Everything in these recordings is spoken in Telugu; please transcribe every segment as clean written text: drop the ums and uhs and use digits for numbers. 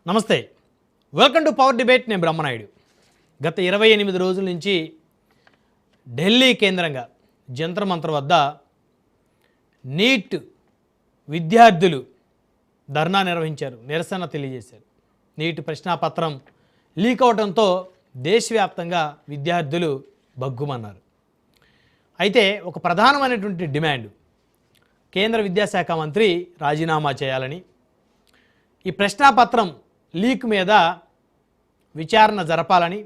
నమస్తే, వెల్కమ్ టు పవర్ డిబేట్. నేను బ్రహ్మనాయుడు. గత 28 రోజుల నుంచి ఢిల్లీ కేంద్రంగా జంతర్ మంతర్ వద్ద నీట్ విద్యార్థులు ధర్నా నిర్వహించారు, నిరసన తెలియజేశారు. నీట్ ప్రశ్నాపత్రం లీక్ అవడంతో దేశవ్యాప్తంగా విద్యార్థులు బగ్గుమన్నారు. అయితే ఒక ప్రధానమైనటువంటి డిమాండ్ కేంద్ర విద్యాశాఖ మంత్రి రాజీనామా చేయాలని, ఈ ప్రశ్నాపత్రం లీక్ మీద విచారణ జరపాలని,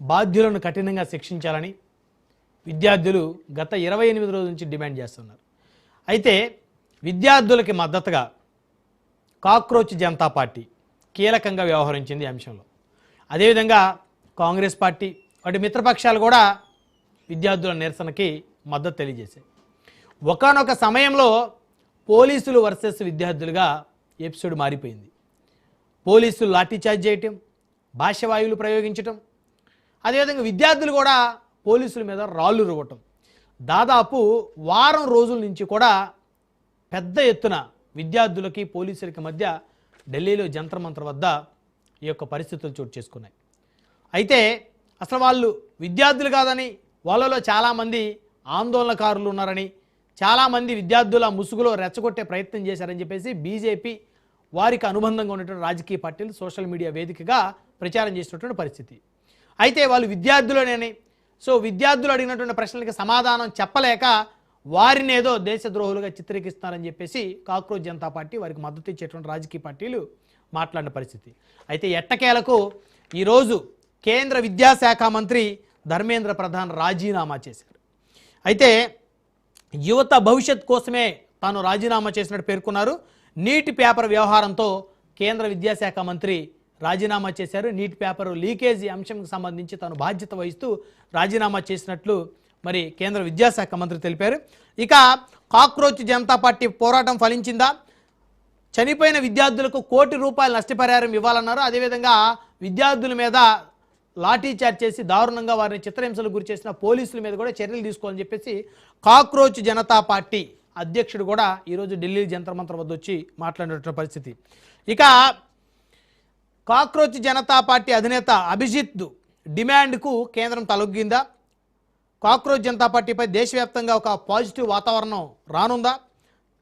బాధ్యులను కఠినంగా శిక్షించాలని విద్యార్థులు గత 28 రోజుల నుంచి డిమాండ్ చేస్తున్నారు. అయితే విద్యార్థులకి మద్దతుగా కాక్రోచ్ జనతా పార్టీ కీలకంగా వ్యవహరించింది ఈ అంశంలో. అదేవిధంగా కాంగ్రెస్ పార్టీ వాటి మిత్రపక్షాలు కూడా విద్యార్థుల నిరసనకి మద్దతు తెలియజేశాయి. ఒకానొక సమయంలో పోలీసులు వర్సెస్ విద్యార్థులుగా ఎపిసోడ్ మారిపోయింది. పోలీసులు లాఠీచార్జ్ చేయటం, భాష్యవాయువులు ప్రయోగించటం, అదేవిధంగా విద్యార్థులు కూడా పోలీసుల మీద రాళ్ళు రువ్వటం. దాదాపు వారం రోజుల నుంచి కూడా పెద్ద ఎత్తున విద్యార్థులకి పోలీసులకి మధ్య ఢిల్లీలో జంతర్ మంతర్ వద్ద ఈ యొక్క పరిస్థితులు చోటు చేసుకున్నాయి. అయితే అసలు వాళ్ళు విద్యార్థులు కాదని, వాళ్ళలో చాలామంది ఆందోళనకారులు ఉన్నారని, చాలామంది విద్యార్థుల ముసుగులో రెచ్చగొట్టే ప్రయత్నం చేశారని చెప్పేసి బీజేపీ వారికి అనుబంధంగా ఉన్నటువంటి రాజకీయ పార్టీలు సోషల్ మీడియా వేదికగా ప్రచారం చేసినటువంటి పరిస్థితి. అయితే వాళ్ళు విద్యార్థులనేని, సో విద్యార్థులు అడిగినటువంటి ప్రశ్నలకి సమాధానం చెప్పలేక వారిని ఏదో దేశద్రోహులుగా చిత్రీకరిస్తున్నారని చెప్పేసి కాక్రోచ్ జనతా పార్టీ వారికి మద్దతు ఇచ్చేటువంటి రాజకీయ పార్టీలు మాట్లాడిన పరిస్థితి. అయితే ఎట్టకేలకు ఈరోజు కేంద్ర విద్యాశాఖ మంత్రి ధర్మేంద్ర ప్రధాన్ రాజీనామా చేశారు. అయితే యువత భవిష్యత్ కోసమే తాను రాజీనామా చేసినట్టు పేర్కొన్నారు. నీట్ పేపర్ వ్యవహారంతో కేంద్ర విద్యాశాఖ మంత్రి రాజీనామా చేశారు. నీట్ పేపర్ లీకేజీ అంశంకి సంబంధించి తాను బాధ్యత వహిస్తూ రాజీనామా చేసినట్లు మరి కేంద్ర విద్యాశాఖ మంత్రి తెలిపారు. ఇక కాక్రోచ్ జనతా పార్టీ పోరాటం ఫలించిందా? చనిపోయిన విద్యార్థులకు ₹1 కోటి నష్టపరిహారం ఇవ్వాలన్నారు. అదేవిధంగా విద్యార్థుల మీద లాఠీచార్జ్ చేసి దారుణంగా వారిని చిత్రహింసలకు గురి చేసిన పోలీసుల మీద కూడా చర్యలు తీసుకోవాలని చెప్పేసి కాక్రోచ్ జనతా పార్టీ అధ్యక్షుడు కూడా ఈరోజు ఢిల్లీ జంతర్ మంతర్ వద్ద వచ్చి మాట్లాడినటువంటి పరిస్థితి. ఇక కాక్రోచ్ జనతా పార్టీ అధినేత అభిజిత్ డిమాండ్కు కేంద్రం తలొగ్గిందా? కాక్రోచ్ జనతా పార్టీపై దేశవ్యాప్తంగా ఒక పాజిటివ్ వాతావరణం రానుందా?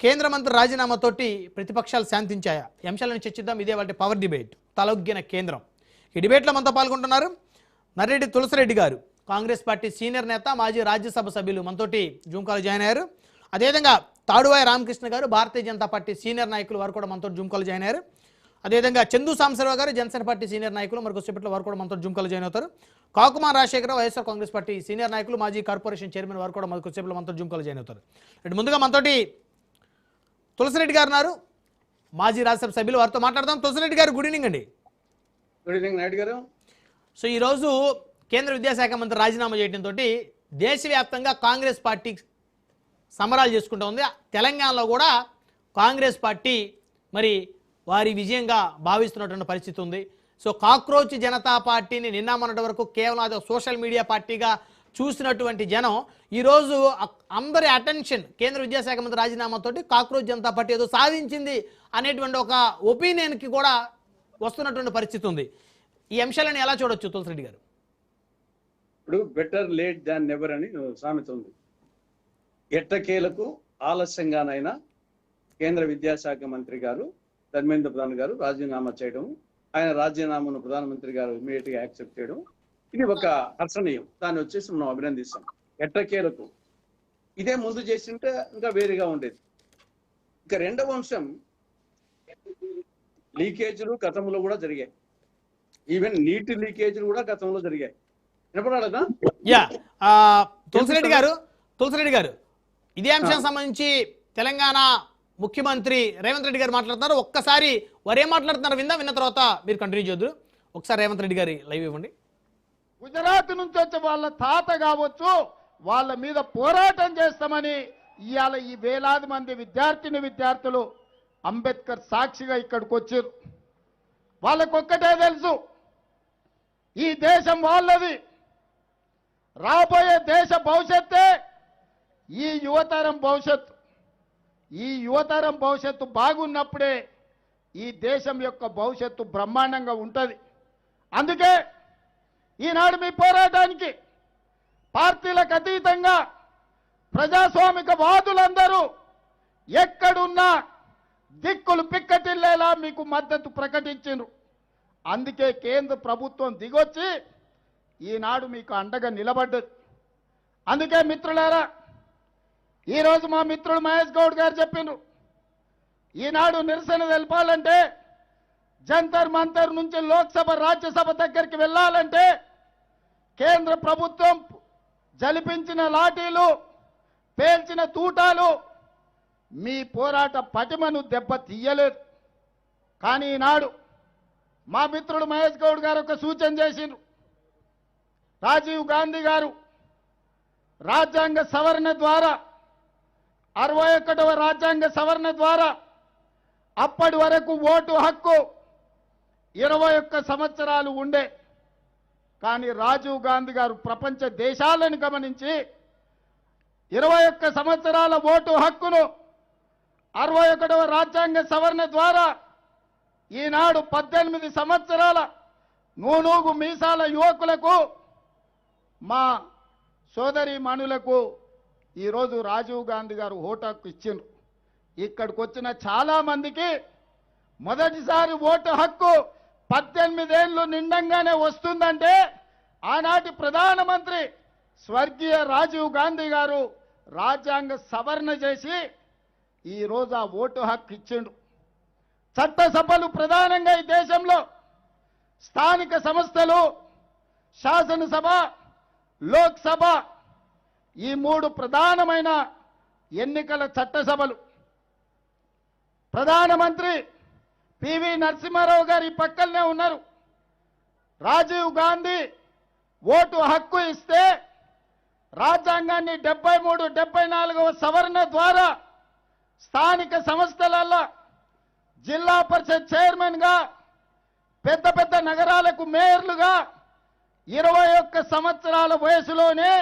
కేంద్ర మంత్రి రాజీనామాతోటి ప్రతిపక్షాలు శాంతించాయా? ఈ అంశాలను చర్చిద్దాం. ఇదే వాటి పవర్ డిబేట్, తలొగ్గిన కేంద్రం. ఈ డిబేట్లో మనతో పాల్గొంటున్నారు నర్రెడ్డి తులసిరెడ్డి గారు, కాంగ్రెస్ పార్టీ సీనియర్ నేత, మాజీ రాజ్యసభ సభ్యులు, మనతోటి జూమ్ కాల్ జాయిన్ అయ్యారు. అదేవిధంగా తాడువాయి రామకృష్ణ గారు, భారతీయ జనతా పార్టీ సీనియర్ నాయకులు, వారు కూడా మనతో జూమ్ కాల్ జాయిన్ అయ్యారు. అదేవిధంగా చందు సాంబశివరావు గారు, జనసేన పార్టీ సీనియర్ నాయకులు, మరి కొద్దిసేపట్లో వారు కూడా మనతో జూమ్ కాల్ జాయిన్ అవుతారు. కాకుమార్ రాజశేఖర, వైఎస్ఆర్ కాంగ్రెస్ పార్టీ సీనియర్ నాయకులు, మాజీ కార్పొరేషన్ చైర్మన్, వారు కూడా మరి కొద్దిసేపట్లో మనతో జూమ్ కాల్ జాయిన్ అవుతారు. ముందుగా మనతోటి తులసిరెడ్డి గారు ఉన్నారు, మాజీ రాజ్యసభ సభ్యులు, వారితో మాట్లాడదాం. తులసిరెడ్డి గారు, గుడ్ ఈవినింగ్ అండి. గుడ్ ఈవినింగ్ నాయుడు గారు. సో ఈరోజు కేంద్ర విద్యాశాఖ మంత్రి రాజీనామా చేయడంతో దేశవ్యాప్తంగా కాంగ్రెస్ పార్టీ సంబరాలు చేసుకుంటూ ఉంది. తెలంగాణలో కూడా కాంగ్రెస్ పార్టీ మరి వారి విజయంగా భావిస్తున్నటువంటి పరిస్థితి ఉంది. సో కాక్రోచ్ జనతా పార్టీని నిన్న మొన్నటి వరకు కేవలం అది సోషల్ మీడియా పార్టీగా చూసినటువంటి జనం ఈరోజు అందరి అటెన్షన్ కేంద్ర విద్యాశాఖ మంత్రి రాజీనామాతోటి కాక్రోచ్ జనతా పార్టీ ఏదో సాధించింది అనేటువంటి ఒక ఒపీనియన్కి కూడా వస్తున్నటువంటి పరిస్థితి ఉంది. ఈ అంశాలను ఎలా చూడొచ్చు తులసిరెడ్డి గారు? ఇప్పుడు బెటర్ లేట్ దాన్ నెవర్ అని సామెత ఉంది. ఎట్టకేలకు ఆలస్యంగానైనా కేంద్ర విద్యాశాఖ మంత్రి గారు ధర్మేంద్ర ప్రధాన్ గారు రాజీనామా చేయడం, ఆయన రాజీనామాను ప్రధానమంత్రి గారు ఇమీడియట్ గా యాక్సెప్ట్ చేయడం, ఇది ఒక హర్షణీయం. దాన్ని వచ్చేసి మనం అభినందిస్తాం. ఎట్టకేలకు ఇదే ముందు చేసింటే ఇంకా వేరుగా ఉండేది. ఇక రెండవ అంశం, లీకేజీలు గతంలో కూడా జరిగాయి. ఈవెన్ నీటి లీకేజీలు కూడా గతంలో జరిగాయి. వినపడాలదా? తులసిరెడ్డి గారు, ఇదే అంశం సంబంధించి తెలంగాణ ముఖ్యమంత్రి రేవంత్ రెడ్డి గారు మాట్లాడుతున్నారు. ఒక్కసారి వారు ఏం మాట్లాడుతున్నారు విన్న తర్వాత మీరు కంటిన్యూ చేద్దరు. ఒకసారి రేవంత్ రెడ్డి గారి లైవ్ ఇవ్వండి. గుజరాత్ నుంచి వచ్చే వాళ్ళ తాత కావచ్చు, వాళ్ళ మీద పోరాటం చేస్తామని ఇవాళ ఈ వేలాది మంది విద్యార్థులు అంబేద్కర్ సాక్షిగా ఇక్కడికి వచ్చారు. వాళ్ళకొక్కటే తెలుసు, ఈ దేశం వాళ్ళది, రాబోయే దేశ భవిష్యత్తే ఈ యువతరం భవిష్యత్తు. ఈ యువతరం భవిష్యత్తు బాగున్నప్పుడే ఈ దేశం యొక్క భవిష్యత్తు బ్రహ్మాండంగా ఉంటుంది. అందుకే ఈనాడు మీ పోరాటానికి పార్టీలకు అతీతంగా ప్రజాస్వామిక వాదులందరూ ఎక్కడున్నా దిక్కులు పిక్కటిల్లేలా మీకు మద్దతు ప్రకటించారు. అందుకే కేంద్ర ప్రభుత్వం దిగొచ్చి ఈనాడు మీకు అండగా నిలబడ్డది. అందుకే మిత్రులారా, ఈరోజు మా మిత్రుడు మహేష్ గౌడ్ గారు చెప్పిండ్రు, ఈనాడు నిరసన తెలపాలంటే జంతర్ మంతర్ నుంచి లోక్సభ రాజ్యసభ దగ్గరికి వెళ్ళాలంటే కేంద్ర ప్రభుత్వం జలిపించిన లాఠీలు, పేల్చిన తూటాలు మీ పోరాట పటిమను దెబ్బ తీయలేదు. కానీ ఈనాడు మా మిత్రుడు మహేష్ గౌడ్ గారు ఒక సూచన చేసిండ్రు. రాజీవ్ గాంధీ గారు రాజ్యాంగ సవరణ ద్వారా 61వ రాజ్యాంగ సవరణ ద్వారా అప్పటి వరకు ఓటు హక్కు 21 సంవత్సరాలు ఉండే. కానీ రాజీవ్ గాంధీ గారు ప్రపంచ దేశాలను గమనించి 21 సంవత్సరాల ఓటు హక్కును 61వ రాజ్యాంగ సవరణ ద్వారా ఈనాడు 18 సంవత్సరాల నూనూగు మీసాల యువకులకు, మా సోదరి మనులకు ఈరోజు రాజీవ్ గాంధీ గారు ఓటు హక్కు ఇచ్చిండ్రు. ఇక్కడికి వచ్చిన చాలా మందికి మొదటిసారి ఓటు హక్కు 18 ఏళ్ళు నిండంగానే వస్తుందంటే ఆనాటి ప్రధానమంత్రి స్వర్గీయ రాజీవ్ గాంధీ గారు రాజ్యాంగ సవరణ చేసి ఈరోజు ఆ ఓటు హక్కు ఇచ్చిండు. చట్టసభలు ప్రధానంగా ఈ దేశంలో స్థానిక సంస్థలు, శాసనసభ, లోక్సభ, ఈ 3 ప్రధానమైన ఎన్నికల చట్టసభలు. ప్రధానమంత్రి పివి నరసింహారావు గారు ఈ పక్కనే ఉన్నారు. రాజీవ్ గాంధీ ఓటు హక్కు ఇస్తే రాజ్యాంగాన్ని 73, 74వ సవరణ ద్వారా స్థానిక సంస్థలలో జిల్లా పరిషత్ చైర్మన్గా, పెద్ద పెద్ద నగరాలకు మేయర్లుగా 21 సంవత్సరాల వయసులోనే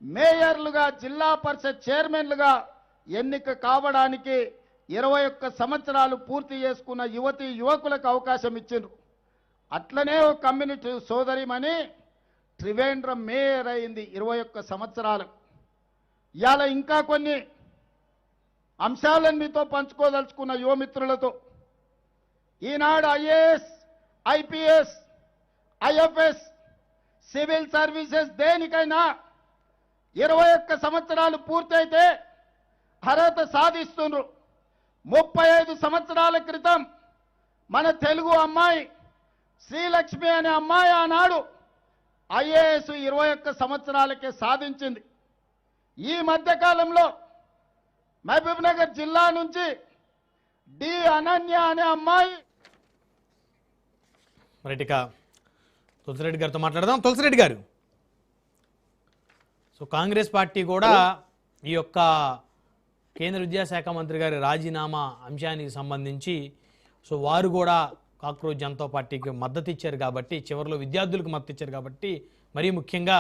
మేయర్లుగా, జిల్లా పరిషత్ చైర్మన్లుగా ఎన్నిక కావడానికి 21 సంవత్సరాలు పూర్తి చేసుకున్న యువతి యువకులకు అవకాశం ఇచ్చిండ్రు. అట్లనే ఒక కమ్యూనిటీ సోదరిమని త్రివేంద్రం మేయర్ అయింది 21 సంవత్సరాలు. ఇవాళ ఇంకా కొన్ని అంశాలను మీతో పంచుకోదలుచుకున్న యువమిత్రులతో. Eenadu IAS, IPS, IFS, civil services దేనికైనా 21 సంవత్సరాలు పూర్తయితే అర్హత సాధిస్తున్నారు. 35 సంవత్సరాల క్రితం మన తెలుగు అమ్మాయి శ్రీలక్ష్మి అనే అమ్మాయి ఆనాడు ఐఏఎస్ 21 సంవత్సరాలకే సాధించింది. ఈ మధ్యకాలంలో మహబూబ్ నగర్ జిల్లా నుంచి డి అనన్య అనే అమ్మాయి. రైట్, తులసిరెడ్డి గారితో మాట్లాడదాం. తులసిరెడ్డి గారు, సో కాంగ్రెస్ పార్టీ కూడా ఈ యొక్క కేంద్ర విద్యాశాఖ మంత్రి గారి రాజీనామా అంశానికి సంబంధించి సో వారు కూడా కాక్రోచ్ జనతా పార్టీకి మద్దతు ఇచ్చారు కాబట్టి, చివరిలో విద్యార్థులకు మద్దతు ఇచ్చారు కాబట్టి మరీ ముఖ్యంగా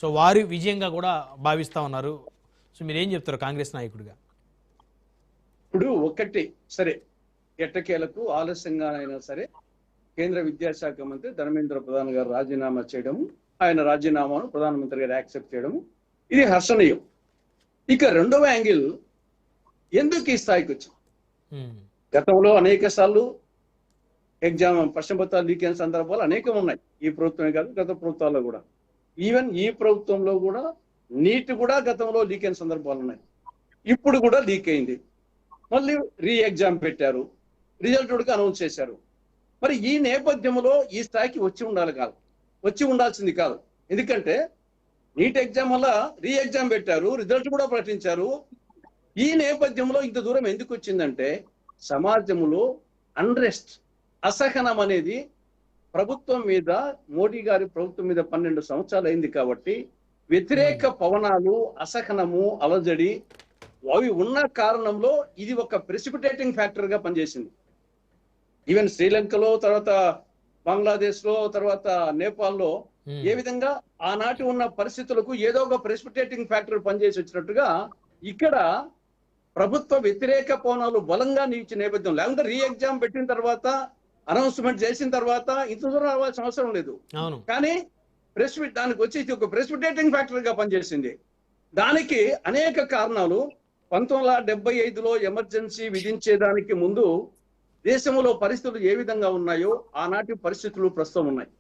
సో వారి విజయంగా కూడా భావిస్తూ ఉన్నారు. సో మీరేం చెప్తారు కాంగ్రెస్ నాయకుడిగా? ఇప్పుడు ఒకటి సరే, ఎట్టకేలకు ఆలస్యంగానైనా సరే కేంద్ర విద్యాశాఖ మంత్రి ధర్మేంద్ర ప్రధాన్ గారు రాజీనామా చేయడము, ఆయన రాజీనామాను ప్రధానమంత్రి గారు యాక్సెప్ట్ చేయడము, ఇది హర్షణీయం. ఇక రెండవ యాంగిల్, ఎందుకు ఈ స్థాయికి వచ్చింది? గతంలో అనేక సార్లు ఎగ్జామ్ ప్రశ్న పత్రాలు లీక్ అయిన సందర్భాలు అనేకం ఉన్నాయి. ఈ ప్రభుత్వమే కాదు, గత ప్రభుత్వాల్లో కూడా. ఈవెన్ ఈ ప్రభుత్వంలో కూడా నీట్ కూడా గతంలో లీక్ అయిన సందర్భాలు ఉన్నాయి. ఇప్పుడు కూడా లీక్ అయింది. మళ్ళీ రీ ఎగ్జామ్ పెట్టారు, రిజల్ట్ కూడా అనౌన్స్ చేశారు. మరి ఈ నేపథ్యంలో ఈ స్థాయికి వచ్చి ఉండాల్సింది కాదు. ఎందుకంటే నీట్ ఎగ్జామ్ వల్ల రీ ఎగ్జామ్ పెట్టారు, రిజల్ట్ కూడా ప్రకటించారు. ఈ నేపథ్యంలో ఇంత దూరం ఎందుకు వచ్చిందంటే సమాజంలో అన్రెస్ట్, అసహనం అనేది ప్రభుత్వం మీద, మోడీ గారి ప్రభుత్వం మీద 12 సంవత్సరాలు అయింది కాబట్టి వ్యతిరేక పవనాలు, అసహనము, అలజడి అవి ఉన్న కారణంలో ఇది ఒక ప్రెసిపిటేటింగ్ ఫ్యాక్టర్ గా పనిచేసింది. ఈవెన్ శ్రీలంకలో, తర్వాత బంగ్లాదేశ్ లో, తర్వాత నేపాల్లో ఏ విధంగా ఆనాటి ఉన్న పరిస్థితులకు ఏదో ఒక ప్రెసిపిటేటింగ్ ఫ్యాక్టర్ పనిచేసి వచ్చినట్టుగా ఇక్కడ ప్రభుత్వ వ్యతిరేక కోణాలు బలంగా నిలిచే నేపథ్యం, లేకుంటే రీ ఎగ్జామ్ పెట్టిన తర్వాత అనౌన్స్మెంట్ చేసిన తర్వాత ఇంత దూరం రావాల్సిన అవసరం లేదు. అవును. కానీ దానికి వచ్చి ఇది ఒక ప్రెసిపిటేటింగ్ ఫ్యాక్టర్ గా పనిచేసింది. దానికి అనేక కారణాలు. 1975లో ఎమర్జెన్సీ విధించేదానికి ముందు దేశంలో పరిస్థితులు ఏ విధంగా ఉన్నాయో ఆనాటి పరిస్థితులు ప్రస్తుతం ఉన్నాయి.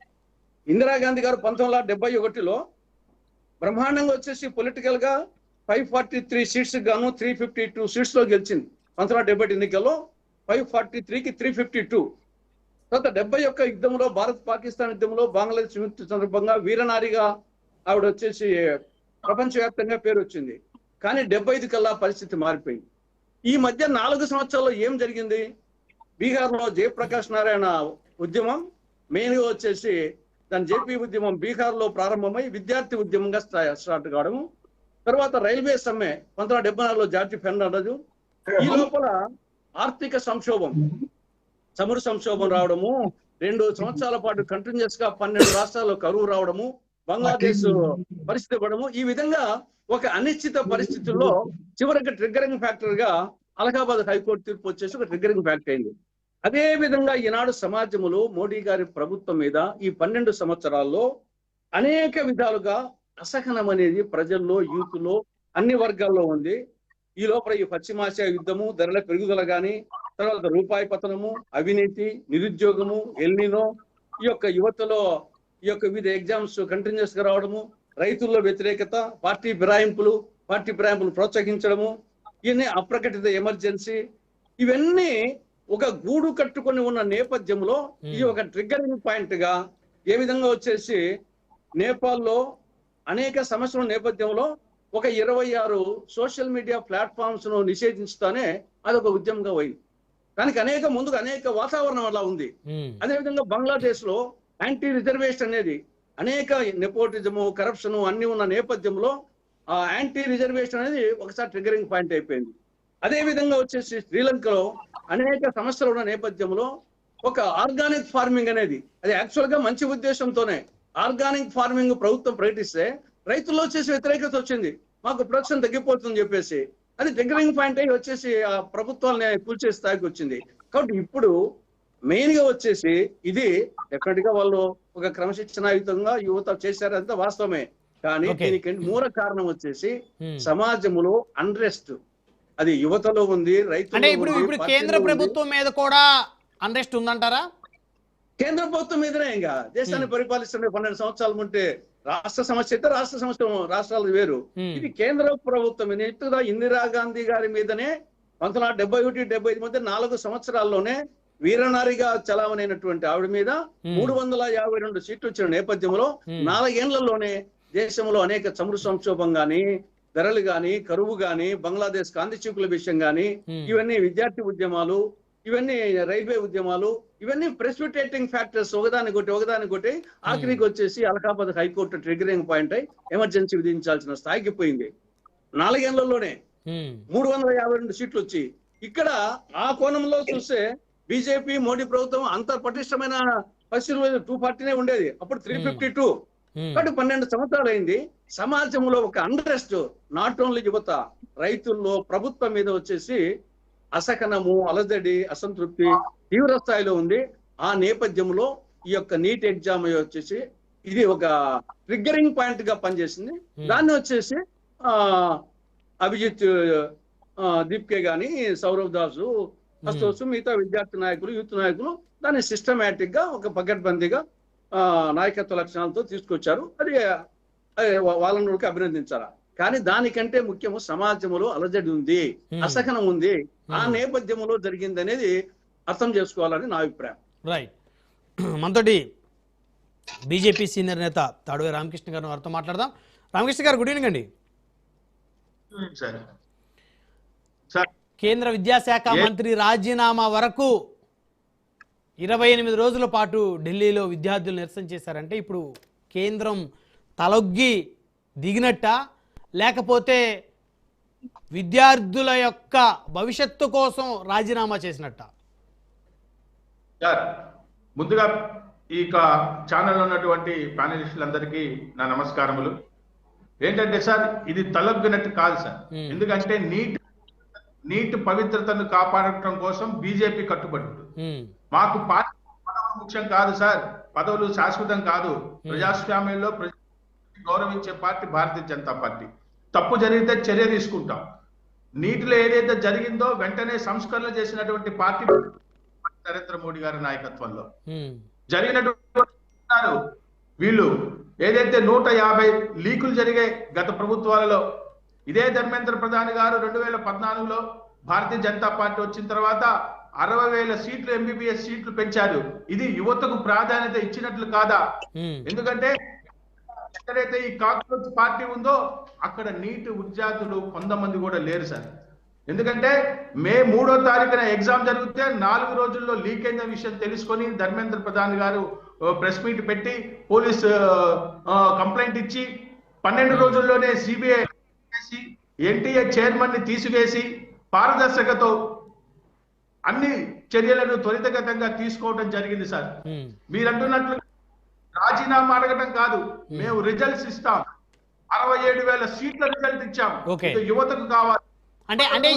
ఇందిరాగాంధీ గారు 1971లో బ్రహ్మాండంగా వచ్చేసి పొలిటికల్ గా 543 సీట్స్ గాను 352 సీట్స్ లో గెలిచింది. 1970 ఎన్నికల్లో 543కి 352. తర్వాత 71 యుద్ధంలో, భారత్ పాకిస్తాన్ యుద్ధంలో బంగ్లాదేశ్ విముక్తి సందర్భంగా వీరనారిగా ఆవిడ వచ్చేసి ప్రపంచవ్యాప్తంగా పేరు వచ్చింది. కానీ 75 కల్లా పరిస్థితి మారిపోయింది. ఈ మధ్య 4 సంవత్సరాల్లో ఏం జరిగింది? బీహార్లో జయప్రకాష్ నారాయణ ఉద్యమం మెయిన్ గా వచ్చేసి దాని జేపీ ఉద్యమం బీహార్లో ప్రారంభమై విద్యార్థి ఉద్యమంగా స్టార్ట్ కావడము. తర్వాత రైల్వే సమ్మె 1974లో జార్జి ఫెర్నాండెజ్. ఈ లోపల ఆర్థిక సంక్షోభం, చమురు సంక్షోభం రావడము, 2 సంవత్సరాల పాటు కంటిన్యూస్ గా 12 రాష్ట్రాల్లో కరువు రావడము, బంగ్లాదేశ్ పరిస్థితి ఇవ్వడము. ఈ విధంగా ఒక అనిశ్చిత పరిస్థితుల్లో చివరికి ట్రిగ్గరింగ్ ఫ్యాక్టర్ గా అలహాబాద్ హైకోర్టు తీర్పు వచ్చేసి ఒక ట్రిగ్గరింగ్ ఫ్యాక్టర్ అయింది. అదే విధంగా ఈనాడు సమాజంలో మోడీ గారి ప్రభుత్వం మీద ఈ 12 సంవత్సరాల్లో అనేక విధాలుగా అసహనం అనేది ప్రజల్లో, యూత్ లో, అన్ని వర్గాల్లో ఉంది. ఈ లోపల ఈ పశ్చిమాసియా యుద్ధము, ధరల పెరుగుదల గాని, తర్వాత రూపాయి పతనము, అవినీతి, నిరుద్యోగము, ఎల్నినో, ఈ యొక్క యువతలో ఈ యొక్క వివిధ ఎగ్జామ్స్ కంటిన్యూస్ గా రావడము, రైతుల్లో వ్యతిరేకత, పార్టీ ఫిరాయింపులు ప్రోత్సహించడము, ఇవన్నీ అప్రకటిత ఎమర్జెన్సీ, ఇవన్నీ ఒక గూడు కట్టుకొని ఉన్న నేపథ్యంలో ఇది ఒక ట్రిగ్గరింగ్ పాయింట్ గా ఏ విధంగా వచ్చేసి నేపాల్లో అనేక సమస్యల నేపథ్యంలో ఒక 26 సోషల్ మీడియా ప్లాట్ఫామ్స్ ను నిషేధించుతానే అదొక ఉద్యమంగా పోయింది. దానికి అనేక వాతావరణం అలా ఉంది. అదేవిధంగా బంగ్లాదేశ్ లో యాంటీ రిజర్వేషన్ అనేది అనేక నెపోటిజము, కరప్షన్ అన్ని ఉన్న నేపథ్యంలో ఆ యాంటీ రిజర్వేషన్ అనేది ఒకసారి ట్రిగ్గరింగ్ పాయింట్ అయిపోయింది. అదే విధంగా వచ్చేసి శ్రీలంకలో అనేక సమస్యలు ఉన్న నేపథ్యంలో ఒక ఆర్గానిక్ ఫార్మింగ్ అనేది, అది యాక్చువల్ గా మంచి ఉద్దేశంతోనే ఆర్గానిక్ ఫార్మింగ్ ప్రభుత్వం ప్రకటిస్తే రైతుల్లో వచ్చేసి వ్యతిరేకత వచ్చింది, మాకు ప్రొడక్షన్ తగ్గిపోతుందని చెప్పేసి. అది ట్రిగ్గరింగ్ పాయింట్ అయ్యి వచ్చేసి ఆ ప్రభుత్వాన్ని కూల్చే స్థాయికి వచ్చింది. కాబట్టి ఇప్పుడు మెయిన్ గా వచ్చేసి ఇది డెఫినెట్ గా వాళ్ళు ఒక క్రమశిక్షణాయుతంగా యువత చేశారంతా వాస్తవమే. కానీ దీనికి మూల కారణం వచ్చేసి సమాజంలో అన్రెస్ట్, అది యువతలో ఉంది, రైతులు. ఇప్పుడు కేంద్ర ప్రభుత్వం మీద కూడా అన్రెస్ట్ ఉందంటారా? కేంద్ర ప్రభుత్వం మీదనే ఇంకా దేశాన్ని పరిపాలిస్తున్న 12 సంవత్సరాలు ఉంటే రాష్ట్ర సమస్య అయితే రాష్ట్రాలు వేరు. ఇది కేంద్ర ప్రభుత్వం మీద ఇందిరాగాంధీ గారి మీదనే 1971-75 మధ్య 4 సంవత్సరాల్లోనే వీరనారిగా చలామణైనటువంటి ఆవిడ మీద 352 సీట్లు వచ్చిన నేపథ్యంలో 4 ఏళ్లలోనే దేశంలో అనేక చమురు సంక్షోభం గాని, ధరలు గాని, కరువు గాని, బంగ్లాదేశ్ కాంతి చీకుల విషయం గాని, ఇవన్నీ విద్యార్థి ఉద్యమాలు, ఇవన్నీ రైల్వే ఉద్యమాలు, ఇవన్నీ ప్రెసిపిటేటింగ్ ఫ్యాక్టర్స్ ఒకదానికొకటి ఆఖరికి వచ్చేసి అలహాబాద్ హైకోర్టు ట్రిగ్గరింగ్ పాయింట్ అయి ఎమర్జెన్సీ విధించాల్సిన స్థాయికి పోయింది. 4 ఏళ్లలోనే 352 సీట్లు వచ్చి ఇక్కడ ఆ కోణంలో చూస్తే బీజేపీ మోడీ ప్రభుత్వం అంత పటిష్టమైన పరిస్థితులు 240 ఉండేది, అప్పుడు 352. కాబట్టి 12 సంవత్సరాలు అయింది. సమాజంలో ఒక అన్రెస్ట్, నాట్ ఓన్లీ యువత, రైతుల్లో, ప్రభుత్వం మీద వచ్చేసి అసహనము, అలజడి, అసంతృప్తి తీవ్ర స్థాయిలో ఉంది. ఆ నేపథ్యంలో ఈ యొక్క నీట్ ఎగ్జామ్ వచ్చేసి ఇది ఒక ట్రిగ్గరింగ్ పాయింట్ గా పనిచేసింది. దాన్ని వచ్చేసి అభిజిత్ దీప్కే గాని, సౌరవ్ దాసు, అస్తోసు, మిగతా విద్యార్థి నాయకులు, యూత్ నాయకులు దాన్ని సిస్టమేటిక్ గా ఒక పకడ్బందీగా నాయకత్వ లక్షణాలతో తీసుకొచ్చారు. అది వాళ్ళని అభినందించాలా. కానీ దానికంటే ముఖ్యము సమాజంలో అలజడి ఉంది, అసహనం ఉంది, ఆ నేపథ్యంలో జరిగింది అనేది అర్థం చేసుకోవాలని నా అభిప్రాయం. రైట్. మనతోటి బీజేపీ సీనియర్ నేత తాడువే రామకృష్ణ గారు వారితో మాట్లాడదాం. రామకృష్ణ గారు, గుడ్ ఈవినింగ్ అండి. కేంద్ర విద్యాశాఖ మంత్రి రాజీనామా వరకు 28 రోజుల పాటు ఢిల్లీలో విద్యార్థులు నిరసన చేశారంటే ఇప్పుడు కేంద్రం తలొగ్గి దిగినట్ట, లేకపోతే విద్యార్థుల యొక్క భవిష్యత్తు కోసం రాజీనామా చేసినట్ట? ముందుగా ఈ ఛానల్ ఉన్నటువంటి ప్యానలిస్టులందరికీ నా నమస్కారములు. ఏంటంటే సార్, ఇది తలొగ్గినట్టు కాదు సార్. ఎందుకంటే నీట్ నీటి పవిత్రతను కాపాడటం కోసం బీజేపీ కట్టుబడి ఉంటుంది. ఉమ్, మాకు పార్టీ పదవులు ముఖ్యం కాదు సార్, పదవులు శాశ్వతం కాదు. ప్రజాస్వామ్యంలో గౌరవించే పార్టీ భారతీయ జనతా పార్టీ. తప్పు జరిగితే చర్య తీసుకుంటాం. నీటిలో ఏదైతే జరిగిందో వెంటనే సంస్కరణలు చేసినటువంటి పార్టీ నరేంద్ర మోడీ గారి నాయకత్వంలో ఉమ్, జరిగినటువంటి వీళ్ళు ఏదైతే 150 లీకులు జరిగాయి గత ప్రభుత్వాలలో. ఇదే ధర్మేంద్ర ప్రధాన్ గారు 2014లో భారతీయ జనతా పార్టీ వచ్చిన తర్వాత 60,000 సీట్లు ఎంబీబీఎస్ సీట్లు పెంచారు. ఇది యువతకు ప్రాధాన్యత ఇచ్చినట్లు కాదా? ఉమ్, ఎందుకంటే ఎక్కడైతే ఈ కాంగ్రెస్ పార్టీ ఉందో అక్కడ నీటి విద్యార్థులు 100 మంది కూడా లేరు సార్. ఎందుకంటే మే 3వ తారీఖున ఎగ్జామ్ జరిగితే 4 రోజుల్లో లీక్ అయిన విషయం తెలుసుకొని ధర్మేంద్ర ప్రధాన్ గారు ప్రెస్ మీట్ పెట్టి పోలీస్ కంప్లైంట్ ఇచ్చి 12 రోజుల్లోనే సిబిఐ ఎన్టీఏ చైర్మన్ ని తీసివేసి పారదర్శకతో అన్ని చర్యలను త్వరితగతంగా తీసుకోవడం జరిగింది సార్. ఉమ్. మీరు అంటున్నట్లు రాజీనామా అడగటం కాదు, మేము రిజల్ట్స్ ఇస్తాం. 67,000 సీట్ల రిజల్ట్ ఇచ్చాం. ఓకే. ఇది యువతకు కావాలి. అంటే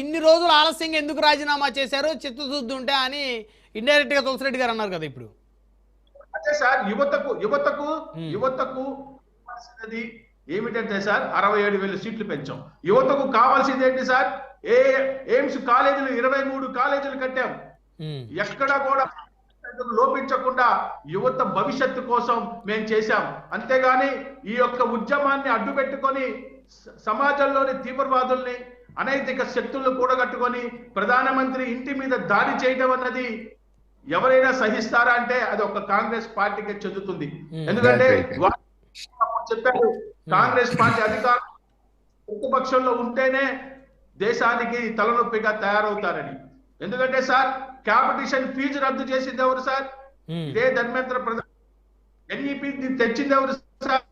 ఇన్ని రోజులు ఆలస్యంగా ఎందుకు రాజీనామా చేశారు చిత్తశుద్ధి ఉంటే అని ఇండైరెక్ట్ గా తులసిరెడ్డి గారు అన్నారు కదా ఇప్పుడు. అంటే సార్ యువతకు కావాల్సినది ఏమిటంటే సార్ 67,000 సీట్లు పెంచాం. యువతకు కావాల్సింది ఏంటి సార్? ఎయిమ్స్ కాలేజీలు 23 కాలేజీలు కట్టాం. ఎక్కడా కూడా లోపించకుండా యువత భవిష్యత్తు కోసం మేము చేశాం. అంతేగాని ఈ యొక్క ఉద్యమాన్ని అడ్డు పెట్టుకొని సమాజంలోని తీవ్రవాదుల్ని అనైతిక శక్తులను కూడగట్టుకొని ప్రధానమంత్రి ఇంటి మీద దాడి చేయడం అన్నది ఎవరైనా సహిస్తారా అంటే అది ఒక కాంగ్రెస్ పార్టీకి చెందుతుంది. ఎందుకంటే చెప్పారు, కాంగ్రెస్ పార్టీ అధికారం ప్రతిపక్షంలో ఉంటేనే దేశానికి తలనొప్పిగా తయారవుతారని. ఎందుకంటే సార్ కాంపిటీషన్ ఫీజు రద్దు చేసింది ఎవరు సార్? ఇదే ధర్మేంద్ర ప్రధాన్. ఎన్ఈపీ తెచ్చింది ఎవరు సార్?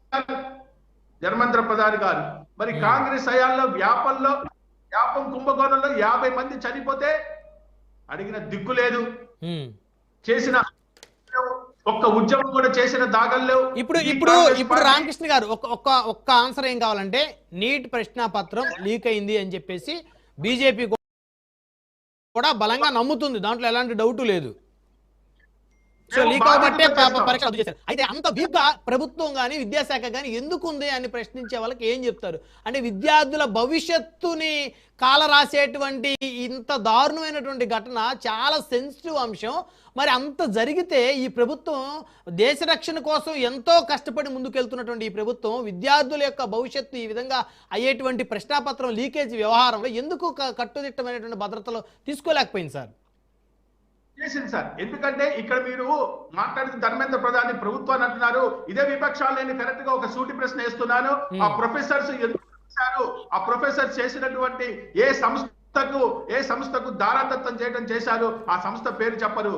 ధర్మేంద్ర ప్రధాన్ గారు. మరి కాంగ్రెస్ హయాంలో వ్యాపం కుంభకోణంలో 50 మంది చనిపోతే అడిగిన దిక్కు లేదు, చేసిన ఒక్క ఉద్యమం కూడా చేసిన దాఖలు. ఇప్పుడు రామకృష్ణ గారు ఒక్క ఆన్సర్ ఏం కావాలంటే, నీట్ ప్రశ్నాపత్రం లీక్ అయింది అని చెప్పేసి బీజేపీ కూడా బలంగా నమ్ముతుంది, దాంట్లో ఎలాంటి డౌట్ లేదు. సో లీక్ అవబట్టే పరీక్ష రద్దు చేశారు. అయితే అంత వీక్ గా ప్రభుత్వం కానీ విద్యాశాఖ కానీ ఎందుకు ఉంది అని ప్రశ్నించే వాళ్ళకి ఏం చెప్తారు? అంటే విద్యార్థుల భవిష్యత్తుని కాల రాసేటువంటి ఇంత దారుణమైనటువంటి ఘటన చాలా సెన్సిటివ్ అంశం. మరి అంత జరిగితే ఈ ప్రభుత్వం దేశ రక్షణ కోసం ఎంతో కష్టపడి ముందుకెళ్తున్నటువంటి ఈ ప్రభుత్వం విద్యార్థుల యొక్క భవిష్యత్తు ఈ విధంగా అయ్యేటువంటి ప్రశ్నాపత్రం లీకేజ్ వ్యవహారంలో ఎందుకు కట్టుదిట్టమైనటువంటి భద్రతలు తీసుకోలేకపోయింది సార్? చేసింది సార్. ఎందుకంటే ఇక్కడ మీరు మాట్లాడిన ధర్మేంద్ర ప్రధాన్ ప్రభుత్వాన్ని అంటున్నారు, ఇదే విపక్షాలు. నేను కరెక్ట్ గా ఒక సూటి ప్రశ్న వేస్తున్నాను. ఆ ప్రొఫెసర్స్ ఎందుకు చేశారు? ఆ ప్రొఫెసర్స్ చేసినటువంటి ఏ సంస్థకు దారాదత్తం చేయడం చేశారు? ఆ సంస్థ పేరు చెప్పరు.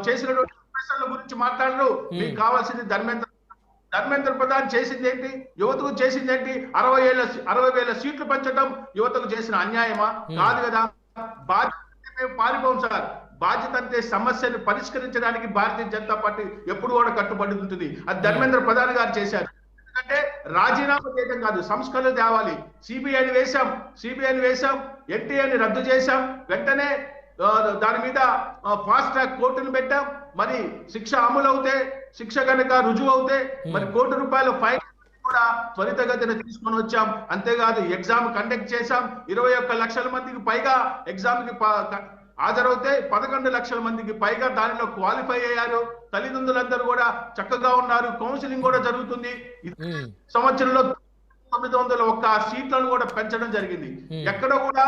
చేసినటువంటి ప్రొఫెసర్ల గురించి మాట్లాడరు. మీకు కావాల్సింది ధర్మేంద్ర ప్రధాన్ చేసింది ఏంటి? యువతకు చేసింది ఏంటి? 60,000 సీట్లు పెంచడం యువతకు చేసిన అన్యాయమా? కాదు కదా. బాధ్యత మేము పారిపోం సార్. బాధ్యత అంటే సమస్యను పరిష్కరించడానికి భారతీయ జనతా పార్టీ ఎప్పుడు కూడా కట్టుబడి ఉంటుంది. అది ధర్మేంద్ర ప్రధాన్ గారు చేశారు. ఎందుకంటే రాజీనామా చేయడం కాదు, సంస్కరణలు తేవాలి. సిబిఐని వేశాం, ఎన్టీఏని రద్దు చేశాం. వెంటనే దాని మీద ఫాస్ట్ ట్రాక్ కోర్టును పెట్టాం. మరి శిక్ష అమలు అవుతే, శిక్ష కనుక రుజువు అవుతే మరి ₹1,00,00,000 ఫైన్ కూడా త్వరితగతిన తీసుకొని వచ్చాం. అంతేకాదు ఎగ్జామ్ కండక్ట్ చేశాం. 21 లక్షల మందికి పైగా ఎగ్జామ్ కి హాజరవుతే 11 లక్షల మందికి పైగా దానిలో క్వాలిఫై అయ్యారు. తల్లిదండ్రులందరూ కూడా చక్కగా ఉన్నారు. కౌన్సిలింగ్ కూడా జరుగుతుంది. సంవత్సరంలో 901 సీట్లను కూడా పెంచడం జరిగింది. ఎక్కడ కూడా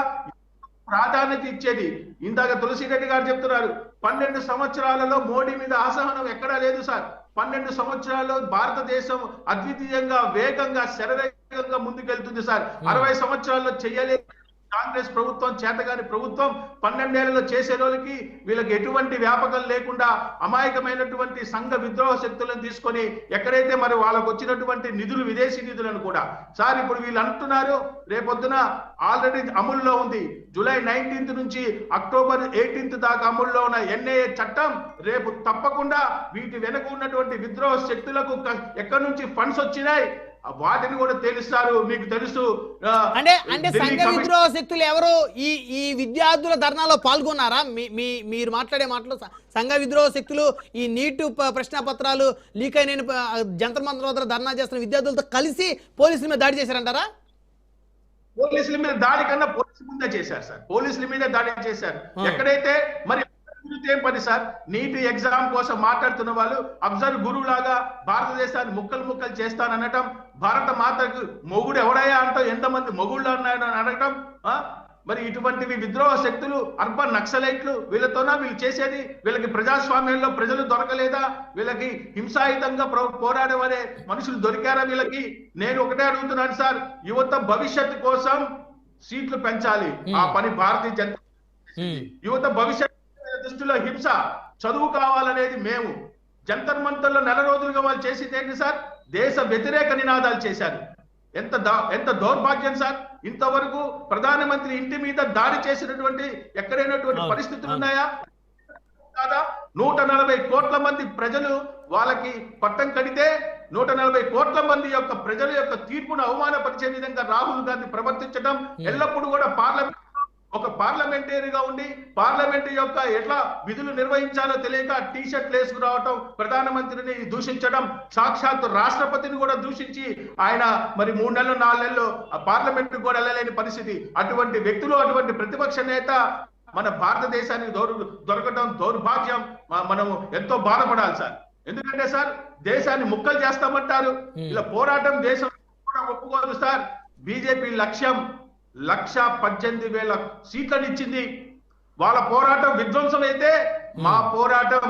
ప్రాధాన్యత ఇచ్చేది. ఇందాక తులసిరెడ్డి గారు చెప్తున్నారు, 12 సంవత్సరాలలో మోడీ మీద అసహనం ఎక్కడా లేదు సార్. 12 సంవత్సరాల్లో భారతదేశం అద్వితీయంగా వేగంగా శరవేగంగా ముందుకెళ్తుంది సార్. 60 సంవత్సరాల్లో చెయ్యలేదు కాంగ్రెస్ ప్రభుత్వం, చేతగాని ప్రభుత్వం. 12 ఏళ్లలో చేసే రోజుకి వీళ్ళకి ఎటువంటి వ్యాపకం లేకుండా అమాయకమైనటువంటి సంఘ విద్రోహ శక్తులను తీసుకొని ఎక్కడైతే మరి వాళ్ళకు వచ్చినటువంటి నిధులు, విదేశీ నిధులను కూడా సార్ ఇప్పుడు వీళ్ళు అంటున్నారు రేపొద్దున ఆల్రెడీ అమల్లో ఉంది. జూలై 19th నుంచి అక్టోబర్ 18th దాకా అమల్లో ఉన్న ఎన్ఐఏ చట్టం రేపు తప్పకుండా వీటి వెనుక ఉన్నటువంటి విద్రోహ శక్తులకు ఎక్కడి నుంచి ఫండ్స్ వచ్చినాయి, వాటిని కూడా తేలుస్తారు. మీకు తెలుసు అంటే ఢిల్లీ సంఘ కమిషన్ విద్రోహ శక్తులు ఎవరు ఈ విద్యార్థుల ధర్నాలో పాల్గొన్నారా? మీరు మాట్లాడే మాటలు సంఘ విద్రోహ శక్తులు ఈ నీటు ప్రశ్న పత్రాలు లీక్ అయిన జంతర్ మంతర్ వద్ద ధర్నా చేస్తున్న విద్యార్థులతో కలిసి పోలీసుల మీద దాడి చేశారంటారా? పోలీసుల మీద దాడి కన్నా పోలీసుల మీద చేశారు సార్. పోలీసుల మీద దాడి చేశారు. ఎక్కడైతే మరి ఏం పని సార్? నీటి ఎగ్జామ్ కోసం మాట్లాడుతున్న వాళ్ళు అబ్జర్వ్ గురువు లాగా భారతదేశాన్ని ముక్కలు చేస్తాననటం, భారత మాతకు మొగుడు ఎవడయ్యా అంటూ ఎంతమంది మొగుళ్ళు అన్నాడు అనటం, మరి ఇటువంటివి విద్రోహ శక్తులు, అర్బన్ నక్సలైట్లు, వీళ్ళతోనా వీళ్ళు చేసేది? వీళ్ళకి ప్రజాస్వామ్యంలో ప్రజలు దొరకలేదా? వీళ్ళకి హింసాయుతంగా పోరాడేవారే మనుషులు దొరికారా వీళ్ళకి? నేను ఒకటే అడుగుతున్నాను సార్, యువత భవిష్యత్తు కోసం సీట్లు పెంచాలి. ఆ పని భారతీయ జనతా యువత భవిష్యత్తు దృష్టిలో హింస, చదువు కావాలనేది మేము. జంతర్ మంతర్లో నెల రోజులుగా వాళ్ళు చేసింది ఏంటి సార్? దేశ వ్యతిరేక నినాదాలు చేశారు. ఎంత దౌర్భాగ్యం సార్! ఇంతవరకు ప్రధానమంత్రి ఇంటి మీద దాడి చేసినటువంటి ఎక్కడైనటువంటి పరిస్థితులు ఉన్నాయా? కాదా? 140 కోట్ల మంది ప్రజలు వాళ్ళకి పట్టం కడితే 140 కోట్ల మంది యొక్క ప్రజల యొక్క తీర్పును అవమానపరిచే విధంగా రాహుల్ గాంధీ ప్రవర్తించడం, ఎల్లప్పుడూ కూడా ఒక పార్లమెంటరీగా ఉండి పార్లమెంట్ యొక్క ఎట్లా విధులు నిర్వహించాలో తెలియక టీ షర్ట్లు వేసుకురావటం, ప్రధానమంత్రిని దూషించడం, సాక్షాత్ రాష్ట్రపతిని కూడా దూషించి ఆయన మరి 3 నెలలు 4 నెలలు పార్లమెంట్ కూడా వెళ్ళలేని పరిస్థితి. అటువంటి వ్యక్తులు, అటువంటి ప్రతిపక్ష నేత మన భారతదేశానికి దొరకడం దౌర్భాగ్యం. మనం ఎంతో బాధపడాలి సార్. ఎందుకంటే సార్, దేశాన్ని ముక్కలు చేస్తామంటారు. ఇలా పోరాటం దేశం కూడా ఒప్పుకోదు సార్. బీజేపీ లక్ష్యం 1,18,000 సీట్లను ఇచ్చింది. వాళ్ళ పోరాటం విధ్వంసం అయితే మా పోరాటం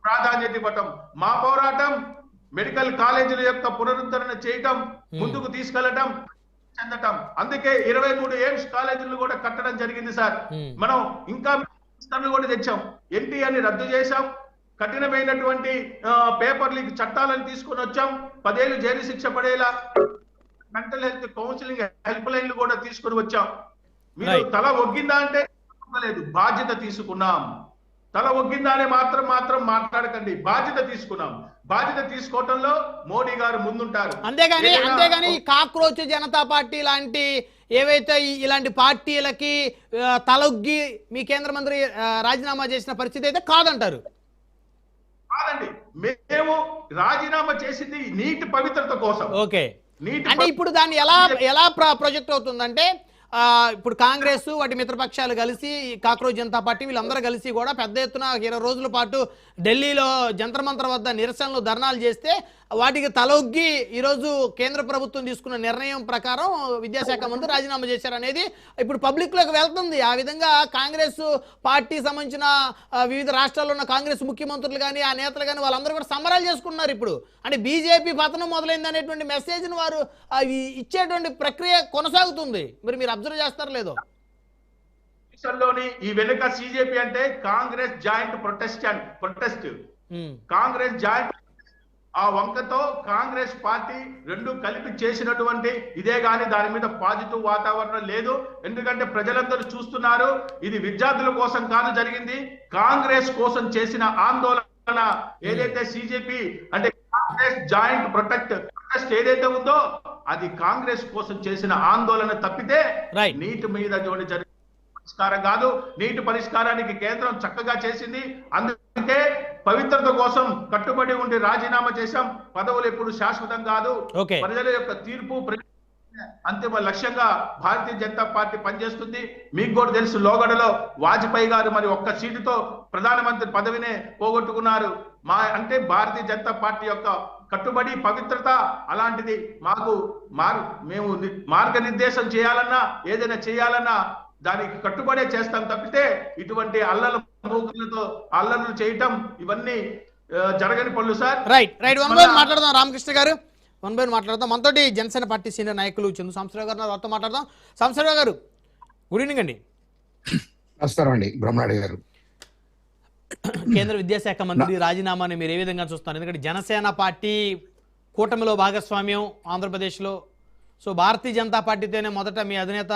ప్రాధాన్యత ఇవ్వటం, మా పోరాటం మెడికల్ కాలేజీల యొక్క పునరుద్ధరణ చేయటం, ముందుకు తీసుకెళ్లటం, చెందటం. అందుకే 23 ఎయిమ్స్ కాలేజీలు కూడా కట్టడం జరిగింది సార్. మనం ఇంకా కూడా తెచ్చాం. ఎన్టీఆర్ని రద్దు చేశాం. కఠినమైనటువంటి పేపర్ లీక్ చట్టాలను తీసుకొని వచ్చాం. 10 ఏళ్ళు జైలు శిక్ష పడేలా మెంటల్ హెల్త్ కౌన్సిలింగ్ హెల్ప్ లైన్లు కూడా తీసుకొని వచ్చాం. మీరు తల ఒగ్గిందా అంటే లేదు, బాధ్యత తీసుకున్నాం. తల ఒగ్గిందా అనే మాత్రం మాట్లాడకండి. బాధ్యత తీసుకున్నాం. బాధ్యత తీసుకోవటంలో మోడీ గారు ముందుంటారు. అంతేగాని కాక్రోచ్ జనతా పార్టీ లాంటి ఏవైతే ఇలాంటి పార్టీలకి తలొగ్గి మీ కేంద్ర మంత్రి రాజీనామా చేసిన పరిస్థితి అయితే కాదంటారు. కాదండి, మేము రాజీనామా చేసింది నీటి పవిత్రత కోసం. ఓకే, అంటే ఇప్పుడు దాన్ని ఎలా ప్రొజెక్ట్ అవుతుందంటే, ఇప్పుడు కాంగ్రెస్ వాటి మిత్రపక్షాలు కలిసి కాక్రోచ్ జనతా పార్టీ వీళ్ళందరూ కలిసి కూడా పెద్ద ఎత్తున 20 రోజుల పాటు ఢిల్లీలో జంతర్ మంతర్ వద్ద నిరసనలు ధర్నాలు చేస్తే వాటికి తలొగ్గి ఈరోజు కేంద్ర ప్రభుత్వం తీసుకున్న నిర్ణయం ప్రకారం విద్యాశాఖ మంత్రి రాజీనామా చేశారనేది ఇప్పుడు పబ్లిక్లోకి వెళ్తుంది. ఆ విధంగా కాంగ్రెస్ పార్టీ సంబంధించిన వివిధ రాష్ట్రాల్లో ఉన్న కాంగ్రెస్ ముఖ్యమంత్రులు కానీ ఆ నేతలు కానీ వాళ్ళందరూ కూడా సంబరాలు చేసుకున్నారు. ఇప్పుడు అంటే బీజేపీ పతనం మొదలైంది అనేటువంటి మెసేజ్ను వారు ఇచ్చేటువంటి ప్రక్రియ కొనసాగుతుంది. మీరు అబ్జర్వ్ చేస్తారో లేదో? ఈ వెనుక సిజేపీ అంటే Congress joint protest, Congress joint ఆ వంకతో కాంగ్రెస్ పార్టీ రెండు కలిపి చేసినటువంటి ఇదే గాని దాని మీద పాజిటివ్ వాతావరణం లేదు. ఎందుకంటే ప్రజలందరూ చూస్తున్నారు, ఇది విద్యార్థుల కోసం కాదు జరిగింది, కాంగ్రెస్ కోసం చేసిన ఆందోళన. ఏదైతే సిజేపీ అంటే కాంగ్రెస్ జాయింట్ ప్రొటెస్ట్ ఏదైతే ఉందో అది కాంగ్రెస్ కోసం చేసిన ఆందోళన తప్పితే నీటి మీద జరిగిన పరిష్కారం కాదు. నీటి పరిష్కారానికి కేంద్రం చక్కగా చేసింది. అందుకే పవిత్రత కోసం కట్టుబడి ఉండి రాజీనామా చేశాం. పదవులు ఎప్పుడు శాశ్వతం కాదు. ప్రజల యొక్క తీర్పు అంతిమ లక్ష్యంగా భారతీయ జనతా పార్టీ పనిచేస్తుంది. మీకు కూడా తెలుసు, లోగడలో వాజ్పేయి గారు మరి ఒక్క సీటుతో ప్రధానమంత్రి పదవినే పోగొట్టుకున్నారు. అంటే భారతీయ జనతా పార్టీ యొక్క కట్టుబడి పవిత్రత అలాంటిది. మేము మార్గనిర్దేశం చేయాలన్నా ఏదైనా చేయాలన్నా దానికి కట్టుబడే చేస్తాం తప్పితే ఇటువంటి అల్లర్లు చేయటం ఇవన్నీ జరగని పనులు సార్. రైట్ మాట్లాడదాం రామకృష్ణ గారు, మాట్లాడదాం. మనతోటి జనసేన పార్టీ సీనియర్ నాయకులు చందు సాంబశివరావు గారు వారితో మాట్లాడదాం. సాంబశివరావు గారు, గుడ్ ఈవినింగ్ అండి. నమస్కారం అండి బ్రహ్మనాయుడు గారు. కేంద్ర విద్యాశాఖ మంత్రి రాజీనామాని మీరు ఏ విధంగా చూస్తారు? ఎందుకంటే జనసేన పార్టీ కూటమిలో భాగస్వామ్యం ఆంధ్రప్రదేశ్లో. సో భారతీయ జనతా పార్టీతోనే మొదట మీ అధినేత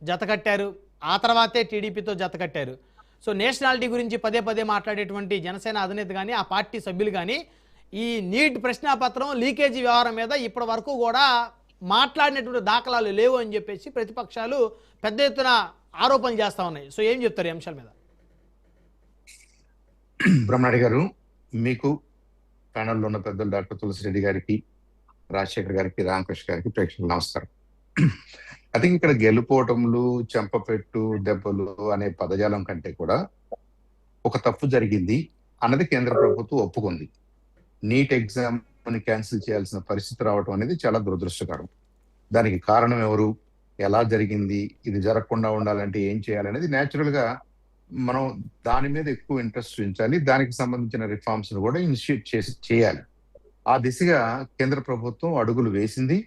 జతకట్టారు, ఆ తర్వాతే టీడీపీతో జతకట్టారు. సో నేషనాలిటీ గురించి పదే మాట్లాడేటువంటి జనసేన అధినేత కానీ ఆ పార్టీ సభ్యులు కానీ ఈ నీట్ ప్రశ్నాపత్రం లీకేజీ వ్యవహారం మీద ఇప్పటి వరకు కూడా మాట్లాడినటువంటి దాఖలాలు లేవు అని చెప్పేసి ప్రతిపక్షాలు పెద్ద ఎత్తున ఆరోపణలు చేస్తూ ఉన్నాయి. సో ఏం చెప్తారు ఈ అంశాల మీద? బ్రహ్మనాయుడు గారు, మీకు ప్యానల్లో ఉన్న పెద్దలు డాక్టర్ తులసిరెడ్డి గారికి, రాజశేఖర్ గారికి, రామకృష్ణ గారికి ప్రేక్షకులు నమస్కారం. ఐ థింక్ ఇక్కడ గెలుపోవటములు, చెంపపెట్టు, దెబ్బలు అనే పదజాలం కంటే కూడా ఒక తప్పు జరిగింది అన్నది కేంద్ర ప్రభుత్వం ఒప్పుకుంది. నీట్ ఎగ్జామ్ ని క్యాన్సిల్ చేయాల్సిన పరిస్థితి రావటం అనేది చాలా దురదృష్టకరం. దానికి కారణం ఎవరు, ఎలా జరిగింది, ఇది జరగకుండా ఉండాలంటే ఏం చేయాలనేది న్యాచురల్ గా మనం దాని మీద ఎక్కువ ఇంట్రెస్ట్ చూపించాలి. దానికి సంబంధించిన రిఫార్మ్స్ ను కూడా ఇనిషియేట్ చేయాలి. ఆ దిశగా కేంద్ర ప్రభుత్వం అడుగులు వేసింది.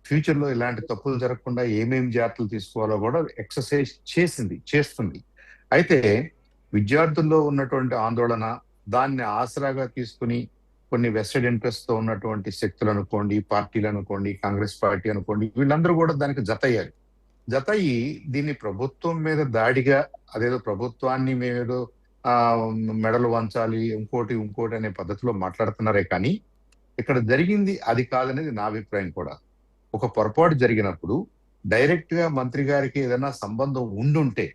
ఫ్యూచర్ లో ఇలాంటి తప్పులు జరగకుండా ఏమేమి జాగ్రత్తలు తీసుకోవాలో కూడా ఎక్సర్సైజ్ చేస్తుంది. అయితే విద్యార్థుల్లో ఉన్నటువంటి ఆందోళన, దాన్ని ఆసరాగా తీసుకుని కొన్ని వెస్టెడ్ ఇంట్రెస్ట్ తో ఉన్నటువంటి శక్తులు అనుకోండి, పార్టీలు అనుకోండి, కాంగ్రెస్ పార్టీ అనుకోండి, వీళ్ళందరూ కూడా దానికి జతయ్యి దీన్ని ప్రభుత్వం మీద దాడిగా, అదేదో ప్రభుత్వాన్ని మేమేదో మెడలు వంచాలి, ఇంకోటి అనే పద్ధతిలో మాట్లాడుతున్నారే కానీ ఇక్కడ జరిగింది అది కాదనేది నా అభిప్రాయం కూడా. ఒక పొరపాటు జరిగినప్పుడు డైరెక్ట్ గా మంత్రి గారికి ఏదైనా సంబంధం ఉండుంటే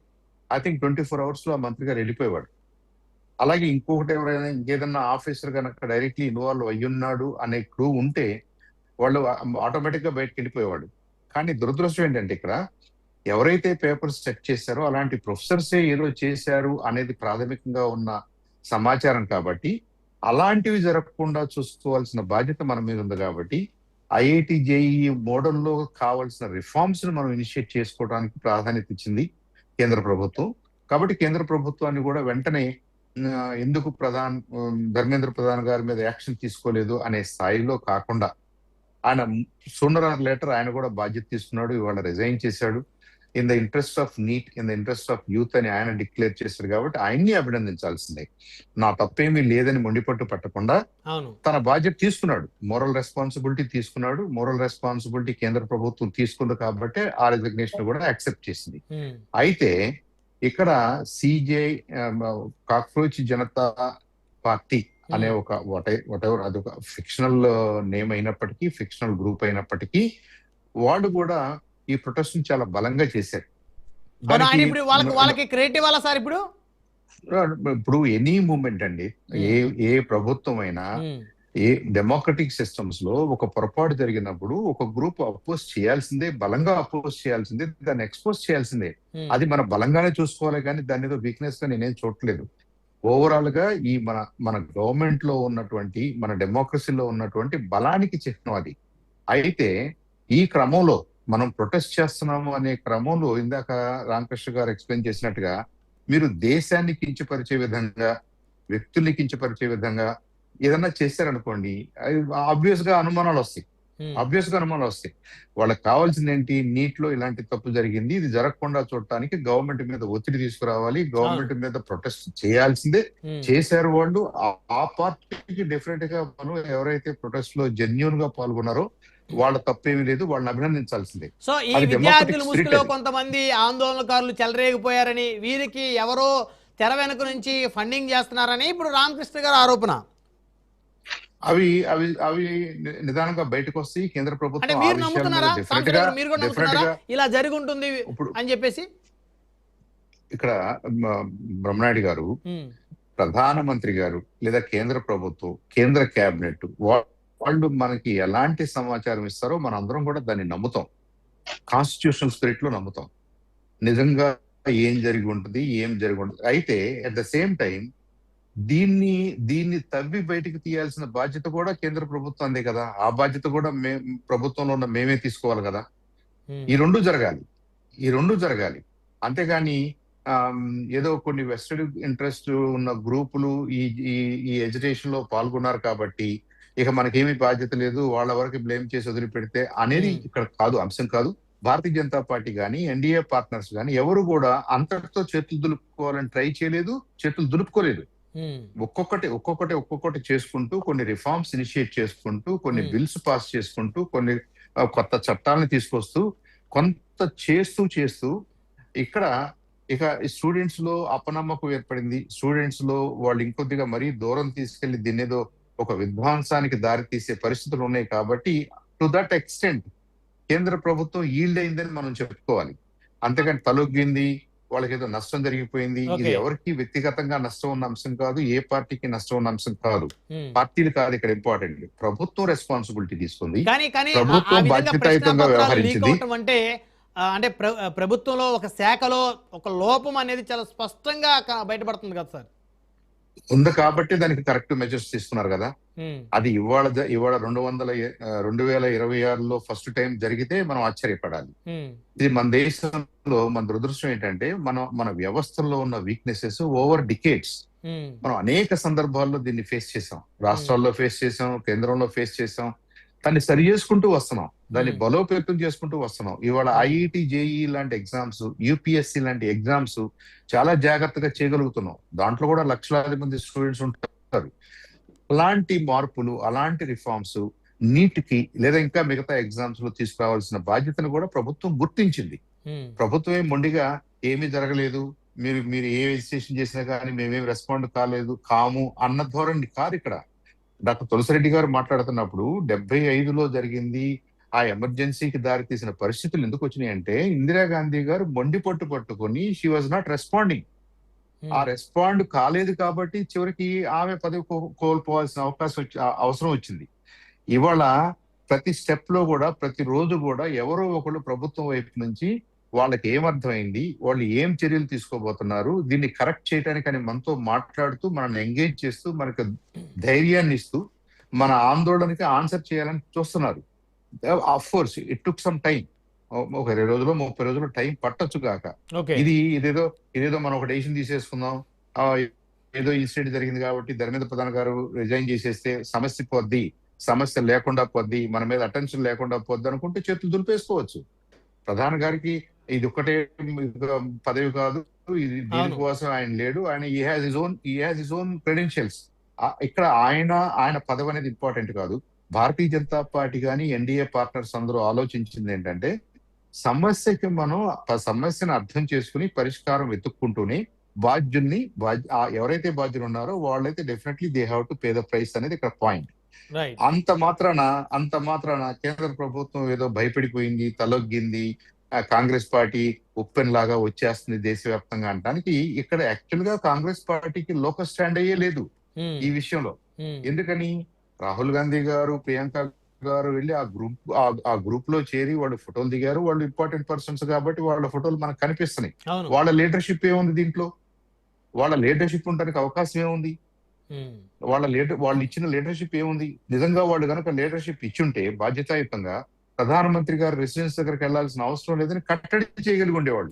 ఐ థింక్ 24 hours లో ఆ మంత్రి గారు వెళ్ళిపోయేవాడు. అలాగే ఇంకొకటి ఎవరైనా ఇంకేదన్నా ఆఫీసర్ కనుక డైరెక్ట్లీ ఇన్వాల్వ్ అయ్యున్నాడు అనే క్లూ ఉంటే వాళ్ళు ఆటోమేటిక్ గా బయటకు వెళ్ళిపోయేవాడు. కానీ దురదృష్టం ఏంటంటే ఇక్కడ ఎవరైతే పేపర్స్ చెక్ చేశారో అలాంటి ప్రొఫెసర్సే ఏదో చేశారు అనేది ప్రాథమికంగా ఉన్న సమాచారం కాబట్టి అలాంటివి జరగకుండా చూసుకోవాల్సిన బాధ్యత మన మీద ఉంది. కాబట్టి ఐఐటి జేఈఈ మోడల్లో కావాల్సిన రిఫార్మ్స్ ను మనం ఇనిషియేట్ చేసుకోవడానికి ప్రాధాన్యత ఇచ్చింది కేంద్ర ప్రభుత్వం. కాబట్టి కేంద్ర ప్రభుత్వాన్ని కూడా వెంటనే ఎందుకు ధర్మేంద్ర ప్రధాన్ గారి మీద యాక్షన్ తీసుకోలేదు అనే స్థాయిలో కాకుండా ఆయన సూనర్ ఆర్ లేటర్ ఆయన కూడా బాధ్యత తీసుకున్నాడు. ఇవాళ రిజైన్ చేశాడు. In the interest of NEET, in the interest of youth అని ఆయన డిక్లేర్ చేశారు. కాబట్టి ఆయన్ని అభినందించాల్సిందే. నా తప్పేమీ లేదని మొండిపట్టు పట్టకుండా తన బాధ్యత తీసుకున్నాడు, మోరల్ రెస్పాన్సిబిలిటీ తీసుకున్నాడు. మోరల్ రెస్పాన్సిబిలిటీ కేంద్ర ప్రభుత్వం తీసుకుంది కాబట్టి ఆ రిజగ్నేషన్ కూడా యాక్సెప్ట్ చేసింది. అయితే ఇక్కడ సిజేఐ కాక్రోచ్ జనతా పార్టీ అనే ఒక వాటెవర్ అదొక ఫిక్షనల్ నేమ్ అయినప్పటికీ, ఫిక్షనల్ గ్రూప్ అయినప్పటికీ వాళ్ళు కూడా ఈ ప్రొటెస్ట్ చాలా బలంగా చేశారు. ఇప్పుడు ఎనీ మూమెంట్ అండి, ఏ ప్రభుత్వం అయినా, ఏ డెమోక్రటిక్ సిస్టమ్స్ లో ఒక పొరపాటు జరిగినప్పుడు ఒక గ్రూప్ అపోజ్ చేయాల్సిందే, బలంగా అపోజ్ చేయాల్సిందే, దాన్ని ఎక్స్పోజ్ చేయాల్సిందే. అది మన బలంగానే చూసుకోవాలి కానీ దాని ఏదో వీక్నెస్ గా నేనేం చూడట్లేదు. ఓవరాల్ గా ఈ మన గవర్నమెంట్ లో ఉన్నటువంటి, మన డెమోక్రసీలో ఉన్నటువంటి బలానికి చిహ్నం అది. అయితే ఈ క్రమంలో మనం ప్రొటెస్ట్ చేస్తున్నాము అనే క్రమంలో ఇందాక రామకృష్ణ గారు ఎక్స్ప్లెయిన్ చేసినట్టుగా మీరు దేశాన్ని కించపరిచే విధంగా, వ్యక్తుల్ని కించపరిచే విధంగా ఏదన్నా చేశారనుకోండి, ఆబ్వియస్ గా అనుమానాలు వస్తాయి. వాళ్ళకి కావాల్సింది ఏంటి, నీట్ లో ఇలాంటి తప్పు జరిగింది, ఇది జరగకుండా చూడటానికి గవర్నమెంట్ మీద ఒత్తిడి తీసుకురావాలి, గవర్నమెంట్ మీద ప్రొటెస్ట్ చేయాల్సిందే. చేశారు వాళ్ళు. ఆ పార్టీకి డెఫినెట్ గా మనం ఎవరైతే ప్రొటెస్ట్ లో జెన్యూన్ గా పాల్గొన్నారో వాళ్ళ తప్పేమీ లేదు, వాళ్ళని అభినందించాల్సిందే. సో ఈ విద్యార్థుల ముసుగులో కొంతమంది ఆందోళనకారులు చెలరేగిపోయారని, వీరికి ఎవరో తెర వెనుక నుంచి ఫండింగ్ చేస్తున్నారని ఇప్పుడు రామకృష్ణ గారు ఆరోపణ. అవి అవి అవి నిదానంగా బయటకు వస్తాయి. కేంద్ర ప్రభుత్వం ఇలా జరిగి ఉంటుంది అని చెప్పేసి ఇక్కడ బ్రహ్మనాయుడు గారు, ప్రధానమంత్రి గారు లేదా కేంద్ర ప్రభుత్వం, కేంద్ర కేబినెట్ వాళ్ళు మనకి ఎలాంటి సమాచారం ఇస్తారో మనం అందరం కూడా దాన్ని నమ్ముతాం. కాన్స్టిట్యూషనల్ స్పిరిట్ లో నమ్ముతాం. నిజంగా ఏం జరిగి ఉంటుంది, ఏం జరిగి ఉంటుంది. అయితే అట్ ద సేమ్ టైం దీన్ని తవ్వి బయటికి తీయాల్సిన బాధ్యత కూడా కేంద్ర ప్రభుత్వందే కదా. ఆ బాధ్యత కూడా ప్రభుత్వంలో ఉన్న మేమే తీసుకోవాలి కదా. ఈ రెండు జరగాలి. అంతేగాని ఏదో కొన్ని వెస్టెడ్ ఇంట్రెస్ట్ ఉన్న గ్రూపులు ఈ ఎడ్యుకేషన్ లో పాల్గొన్నారు కాబట్టి ఇక మనకేమీ బాధ్యత లేదు, వాళ్ళ వరకు బ్లేమ్ చేసి వదిలిపెడితే అనేది ఇక్కడ కాదు, అంశం కాదు. భారతీయ జనతా పార్టీ కానీ, ఎన్డీఏ పార్ట్నర్స్ కానీ ఎవరు కూడా అంతటితో చేతులు దులుపుకోవాలని ట్రై చేయలేదు, చేతులు దులుపుకోలేదు. ఒక్కొక్కటి చేసుకుంటూ, కొన్ని రిఫార్మ్స్ ఇనిషియేట్ చేసుకుంటూ, కొన్ని బిల్స్ పాస్ చేసుకుంటూ, కొన్ని కొత్త చట్టాలను తీసుకొస్తూ, కొంత చేస్తూ ఇక్కడ ఇక స్టూడెంట్స్ లో అపనమ్మకం ఏర్పడింది. స్టూడెంట్స్ లో వాళ్ళు ఇంకొద్దిగా మరీ దూరం తీసుకెళ్లి దీన్నేదో ఒక విధ్వంసానికి దారి తీసే పరిస్థితులు ఉన్నాయి కాబట్టి టు దట్ ఎక్స్టెంట్ కేంద్ర ప్రభుత్వం ఈల్డ్ అయిందని మనం చెప్పుకోవాలి. అంతేకాని తలొగ్గింది, వాళ్ళకి ఏదో నష్టం జరిగిపోయింది, ఇది ఎవరికి వ్యక్తిగతంగా నష్టం ఉన్న అంశం కాదు, ఏ పార్టీకి నష్టం ఉన్న అంశం కాదు, పార్టీలు కాదు ఇక్కడ ఇంపార్టెంట్. ప్రభుత్వం రెస్పాన్సిబిలిటీ తీసుకుంది, ప్రభుత్వం బాధ్యతాయుతంగా వ్యవహరించింది. అంటే ప్రభుత్వంలో ఒక శాఖలో ఒక లోపం అనేది చాలా స్పష్టంగా బయటపడుతుంది కదా సార్. ఉంది కాబట్టి దానికి కరెక్ట్ మెజర్స్ తీసుకున్నారు కదా. అది ఇవాళ 2026లో ఫస్ట్ టైం జరిగితే మనం ఆశ్చర్యపడాలి. ఇది మన దేశంలో మన దురదృష్టం ఏంటంటే మన వ్యవస్థల్లో ఉన్న వీక్నెసెస్ ఓవర్ డికేట్స్ మనం అనేక సందర్భాల్లో దీన్ని ఫేస్ చేసాం. రాష్ట్రాల్లో ఫేస్ చేసాం, కేంద్రంలో ఫేస్ చేసాం. దాన్ని సరి చేసుకుంటూ వస్తున్నాం, దాన్ని బలోపేతం చేసుకుంటూ వస్తున్నాం. ఇవాళ ఐఐటి, జేఈ లాంటి ఎగ్జామ్స్, యూపీఎస్సీ లాంటి ఎగ్జామ్స్ చాలా జాగ్రత్తగా చేయగలుగుతున్నాం. దాంట్లో కూడా లక్షలాది మంది స్టూడెంట్స్ ఉంటారు. అలాంటి మార్పులు, అలాంటి రిఫార్మ్స్ నీట్కి లేదా ఇంకా మిగతా ఎగ్జామ్స్ లో తీసుకురావాల్సిన బాధ్యతను కూడా ప్రభుత్వం గుర్తించింది. ప్రభుత్వం ఏం మొండిగా ఏమీ జరగలేదు, మీరు ఏ రిజిస్ట్రేషన్ చేసినా కానీ మేమేం రెస్పాండ్ కాము అన్న ధోరణి కాదు ఇక్కడ. డాక్టర్ తులసిరెడ్డి గారు మాట్లాడుతున్నప్పుడు 75లో జరిగింది, ఆ ఎమర్జెన్సీకి దారి తీసిన పరిస్థితులు ఎందుకు వచ్చినాయి అంటే ఇందిరాగాంధీ గారు మొండి పట్టుకొని షీ వాజ్ నాట్ రెస్పాండింగ్. ఆ రెస్పాండ్ కాలేదు కాబట్టి చివరికి ఆమె పదవి కోల్పోవాల్సిన అవసరం వచ్చింది. ఇవాళ ప్రతి స్టెప్ లో కూడా, ప్రతి రోజు కూడా ఎవరో ఒకళ్ళు ప్రభుత్వం వైపు నుంచి వాళ్ళకి ఏమర్థమైంది, వాళ్ళు ఏం చర్యలు తీసుకోబోతున్నారు, దీన్ని కరెక్ట్ చేయడానికి అని మనతో మాట్లాడుతూ, మనల్ని ఎంగేజ్ చేస్తూ, మనకు ధైర్యాన్ని ఇస్తూ, మన ఆందోళనకి ఆన్సర్ చేయాలని చూస్తున్నారు. Of course it took some time. ఒక 20 రోజులు 30 రోజులు టైం పట్టొచ్చు కాక. ఇదేదో మనం ఒక డెసిషన్ తీసేసుకుందాం, ఏదో ఇన్సిడెంట్ జరిగింది కాబట్టి ధర్మేంద్ర ప్రధాన్ గారు రిజైన్ చేసేస్తే సమస్య పోద్ది, సమస్య లేకుండా పోద్ది, మన మీద అటెన్షన్ లేకుండా పోద్ది అనుకుంటే చేతులు దులిపేసుకోవచ్చు. ప్రధాని గారికి ఇది ఒక్కటే పదవి కాదు, ఇది దీనికోసం ఆయన లేడు. ఆయన ఈ హ్యాస్ హిజ్ ఓన్ క్రెడెన్షియల్స్. ఇక్కడ ఆయన పదవి అనేది ఇంపార్టెంట్ కాదు. భారతీయ జనతా పార్టీ కానీ ఎన్డీఏ పార్ట్నర్స్ అందరూ ఆలోచించింది ఏంటంటే సమస్యను అర్థం చేసుకుని పరిష్కారం వెతుక్కుంటూనే ఎవరైతే బాధ్యులు ఉన్నారో వాళ్ళైతే definitely they have to pay the price అనేది ఇక్కడ పాయింట్. అంత మాత్రాన కేంద్ర ప్రభుత్వం ఏదో భయపడిపోయింది, తలొగ్గింది, కాంగ్రెస్ పార్టీ ఉప్పెన్ లాగా వచ్చేస్తుంది దేశవ్యాప్తంగా అనడానికి ఇక్కడ యాక్చువల్ గా కాంగ్రెస్ పార్టీకి లోకల్ స్టాండ్ అయ్యే లేదు ఈ విషయంలో. ఎందుకని రాహుల్ గాంధీ గారు, ప్రియాంక గారు వెళ్ళి ఆ గ్రూప్ లో చేరి వాళ్ళు ఫోటోలు దిగారు. వాళ్ళు ఇంపార్టెంట్ పర్సన్స్ కాబట్టి వాళ్ళ ఫోటోలు మనకు కనిపిస్తున్నాయి. వాళ్ళ లీడర్షిప్ ఏముంది దీంట్లో? వాళ్ళ లీడర్షిప్ ఉండడానికి అవకాశం ఏముంది? వాళ్ళు ఇచ్చిన లీడర్షిప్ ఏముంది? నిజంగా వాళ్ళు కనుక లీడర్షిప్ ఇచ్చుంటే బాధ్యతాయుతంగా ప్రధానమంత్రి గారు రెసిడెన్స్ దగ్గరికి వెళ్లాల్సిన అవసరం లేదని కట్టడి చేయగలిగి ఉండేవాళ్ళు.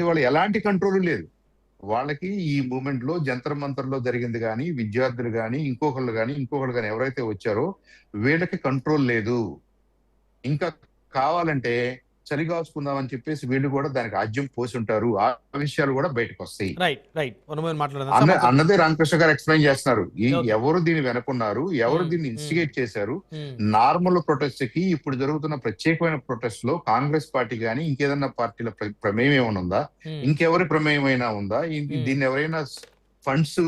వాళ్ళు ఎలాంటి కంట్రోల్ లేదు. వాళ్ళకి ఈ మూమెంట్ లో జంతర్ మంతర్ లో జరిగింది కానీ, విద్యార్థులు కానీ, ఇంకొకళ్ళు కానీ ఎవరైతే వచ్చారో వీళ్ళకి కంట్రోల్ లేదు. ఇంకా కావాలంటే చలిగాచుకుందామని చెప్పేసి వీళ్ళు కూడా దానికి ఆజ్యం పోసి ఉంటారు. ఆ విషయాలు కూడా బయటకు వస్తాయి అన్నదే రామకృష్ణ గారు ఎక్స్ప్లెయిన్ చేస్తున్నారు. ఎవరు దీన్ని వెనుకున్నారు, ఎవరు దీన్ని ఇన్స్టిగేట్ చేశారు. నార్మల్ ప్రొటెస్ట్ కి ఇప్పుడు జరుగుతున్న ప్రత్యేకమైన ప్రొటెస్ట్ లో కాంగ్రెస్ పార్టీ గానీ ఇంకేదన్నా పార్టీల ప్రమేయం ఏమైనా ఉందా, ఇంకెవరి ప్రమేయం అయినా ఉందా, దీన్ని ఎవరైనా ఫండ్స్